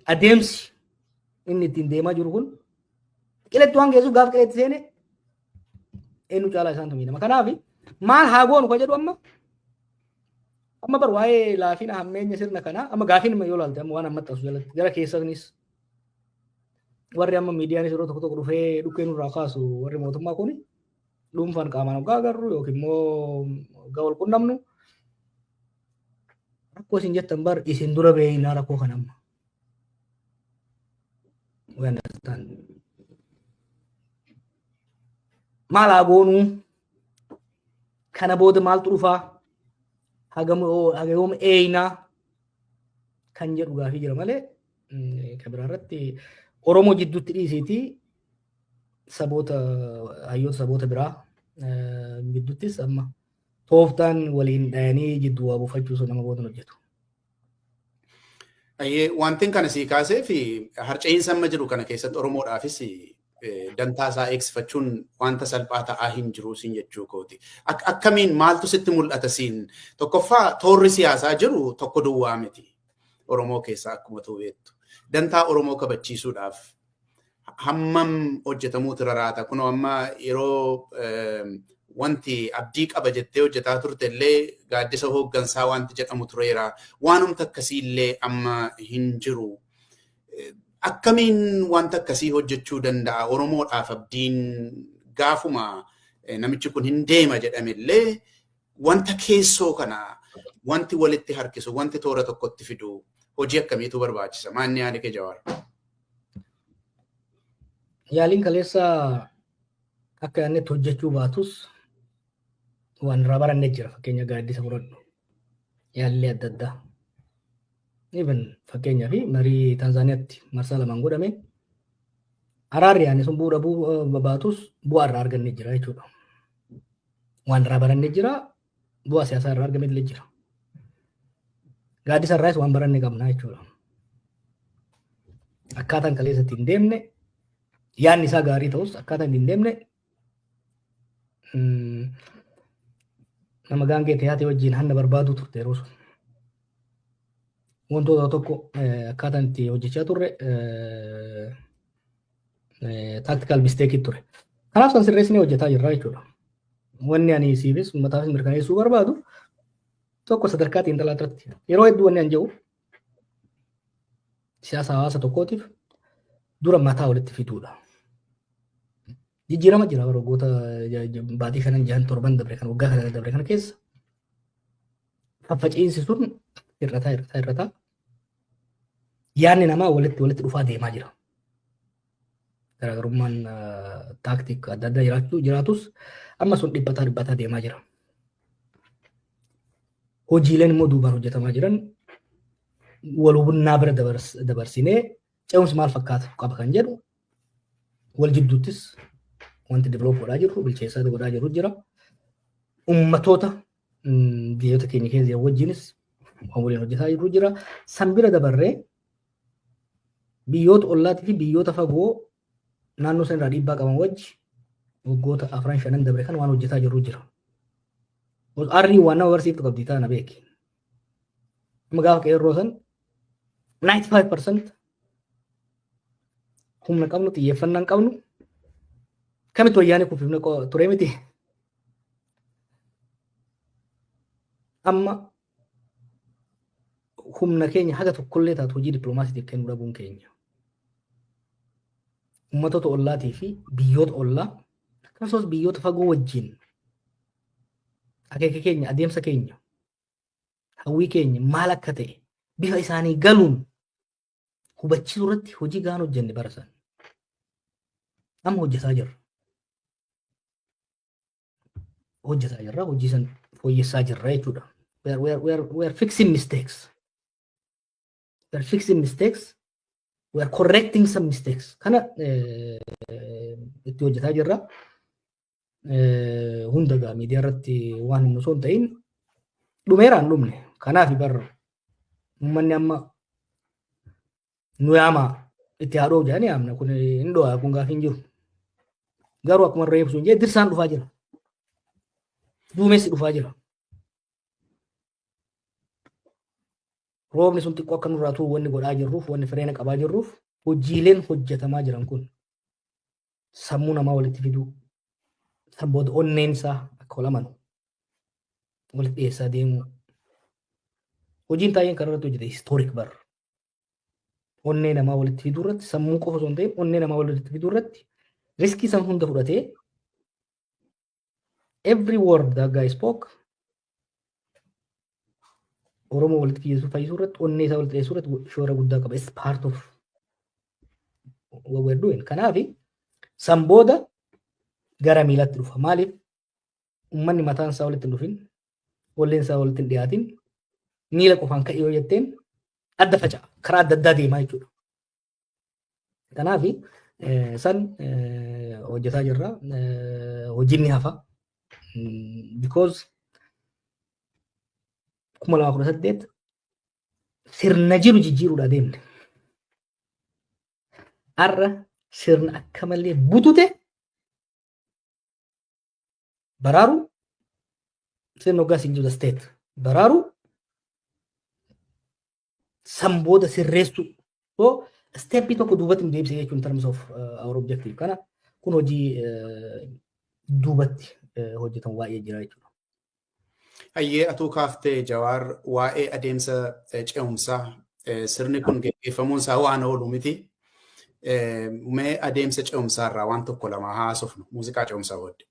adeemsi inni ittiin deemaa jiru kun qiletti waan geessu gaaf qiletti seene eenyu caalaa isaantu miidhama. Kanaaf maal haa goonu ka jedhu amma bar waa'ee laafina hammeenya sirna kanaa amma gaafiin yoo ilaalte amma waan amma ta'u jalatti gara keessanis warri amma miidiyaanis yeroo tokko dhufee dhukkee nurraa kaasu warri mootummaa kuni dhuunfaan qaamaan hoggaa agarru yookiin immoo hoggaa wal qunnamnu rakkoo isin jettan bar isin dura beeynaa rakkoo kan amma. We understand. Maal haa goonu kana booda maaltu dhufaa hagayoom eeynaa kan jedhu gaafii jira malee kan biraa irratti Oromoo jidduutti dhiisiitii saboota hayyoota saboota biraa jidduuttis amma tooftaan waliin dhayanii jidduu waa buufachuu sun nama booda hojjetu. Wanti kana sii kaasee fi harca'iinsa amma jiru kana keessatti Oromoodhaafis dantaa isaa eegsifachuun wanta salphaa ta'aa hin jiru siin jechuu kooti. Akkamiin maaltu sitti mul'ata siin? Tokkoffaa toorri siyaasaa jiru tokko duwwaa miti. Oromoo keessaa akkuma tuu beektu. Dantaa Oromoo kabachiisuudhaaf hammam hojjetamuutu raraata. Kunoo amma yeroo wanti abdii qaba jettee hojjetaa turte illee gaaddisa hooggansaa wanti jedhamu tureera. Waanumti akkasii illee amma hin jiru. Akkamiin wanta akkasii hojjechuu danda'a? Oromoodhaaf abdiin gaafuma namichi kun hin deema jedhame illee wanta keessoo kana wanti walitti harkisu, wanti toora tokkotti fidu hojii akkamiitu barbaachisa? Maanni yaada kee Jawaar? Yaaliin kaleessa akka inni hojjechuu baatus waan irraa barannee jira. Fakkeenya gaaddisa fudhadhu. Yaallee adda addaa. Even fakkeenyaa fi marii Taanzaaniyaatti marsaa lamaan godhame araarri yaani sun bu'uura baatus bu'aa irraa argannee jira jechuudha. Waan irraa barannee jira, bu'aa siyaasaa irraa argamee illee jira. Gaaddisa irraas waan barannee qabna jechuudha. Akkaataan kaleessatti hin deemne yaadni isaa gaarii ta'us akkaataan hin deemne nama gaangee taatee wajjin hanna barbaadu turte yeroo sun. wantoota tokko akkaataan itti hojjechaa turre tactical mistake ture. Kanaaf san sirreessinee hojjetaa jirra jechuudha. Wanni ani siifis uummataafis mirkaneessuu barbaadu tokko sadarkaa xiinxalaa irratti yeroo hedduu wanni an jedhu siyaasa hawaasa tokkootiif dura mataa walitti fiduudha. Jijjiirama jira waggoota baatii 5-6 dabre kan waggaa kana dabre kana keessa faffaciinsi sun hir'ataa yaadni namaa walitti dhufaa deemaa jira. Garaagarummaan taaktik adda addaa jiraatus amma sun dhiphataa deemaa jira. Hojiileen immoo duubaan hojjetamaa jiran wal hubunnaa bira dabarsinee ce'umsi maal fakkaatu qaba kan jedhu wal jidduuttis wanti develop godhaa jiru bilcheessaa godhaa jiru jira. Uummatoota biyyoota keenya keessa wajjinis waliin hojjetaa jiru jira. San bira dabarree biyyoota ollaatii fi biyyoota fagoo naannoo sana irraa dhiibbaa qaban wajji waggoota 4-5 dabre kan waan hojjetaa jiru jira. Arrii waan nama barsiiftu qabdi taana beeki. Amma gaafa qeerroo san 95% humna qabnu xiyyeeffannaan qabnu kamitti wayyaanee kuufifne ture miti. Amma humna keenya haga tokkollee taatu hojii dippiloomaasiitiif kennuu dhabuun keenya. Uummattoota ollaatii fi biyyoota ollaa akkasumas biyyoota fagoo wajjin akeeka keenya adeemsa keenya hawwii keenya maal akka ta'e bifa isaanii galuun hubachiisuu irratti hojii gahaan hojjenne barasan. Amma hojjetaa jirra. Hojii san fooyyessaa jirra jechuudha. We are fixing mistakes. We are fixing mistakes. We are correcting some mistakes. Kana itti hojjetaa jirra. Hunda miidiyaa irratti waan hin osoo hin ta'in dhumeeraan dhumne. Kanaaf barra uummanni amma nu yaamaa itti haadhoo jedhanii yaamna kun hin dho'aa kun gaafa hin jiru. Garuu akkuma reebsu hin jee dirsaan dhufaa jira. Duumessi dhufaa jira. Roobni sun xiqqoo akka nurraa tuu wanni godhaa jirruuf wanni fireena qabaa jirruuf hojiileen hojjetamaa jiran kun sammuu namaa walitti fiduu sammuu onneen isaa akka olaman walitti dhiyeessaa deemuu hojiin taa'een kan irratti hojjete histoorik bar onnee namaa walitti fiduu irratti sammuu qofa osoo hin ta'in onnee namaa walitti fiduu irratti riskii san hunda fudhatee every word that guy spoke Oromoo walitti fayyisuu irratti onnee isaa walitti dhiyeessuu irratti shoora guddaa qaba. It's part of what we're doing. Kanaaf san booda gara miilatti dhufa. Maaliif uummanni mataan isaa walitti hin dhufin, olleen isaa walitti hin dhiyaatin, miila qofaan ka'ee yoo jetteen adda faca'a. Karaa adda addaa deemaa jechuudha. Kanaaf san hojjetaa jirra. Hojiin ni hafa. Because 2018 sirna jiru jijjiiruudha deemne. Har'a sirna akka malee butute baraaru sirna hoggaa siin jiru state baraaru san booda sirreessu. So steppii tokko duubatti nu deebisee jechuun in terms of our objective. Kana kun hojii duubatti hojjetamu baay'ee jira jechuudha. Hayyee atuu kaaftee Jawaar waa'ee adeemsa ce'umsaa sirni kun gaggeeffamuun isaa waan oolu miti. Mee adeemsa ce'umsaa irraa waan tokko lama haasofnu muuziqaa ce'umsaa booddee.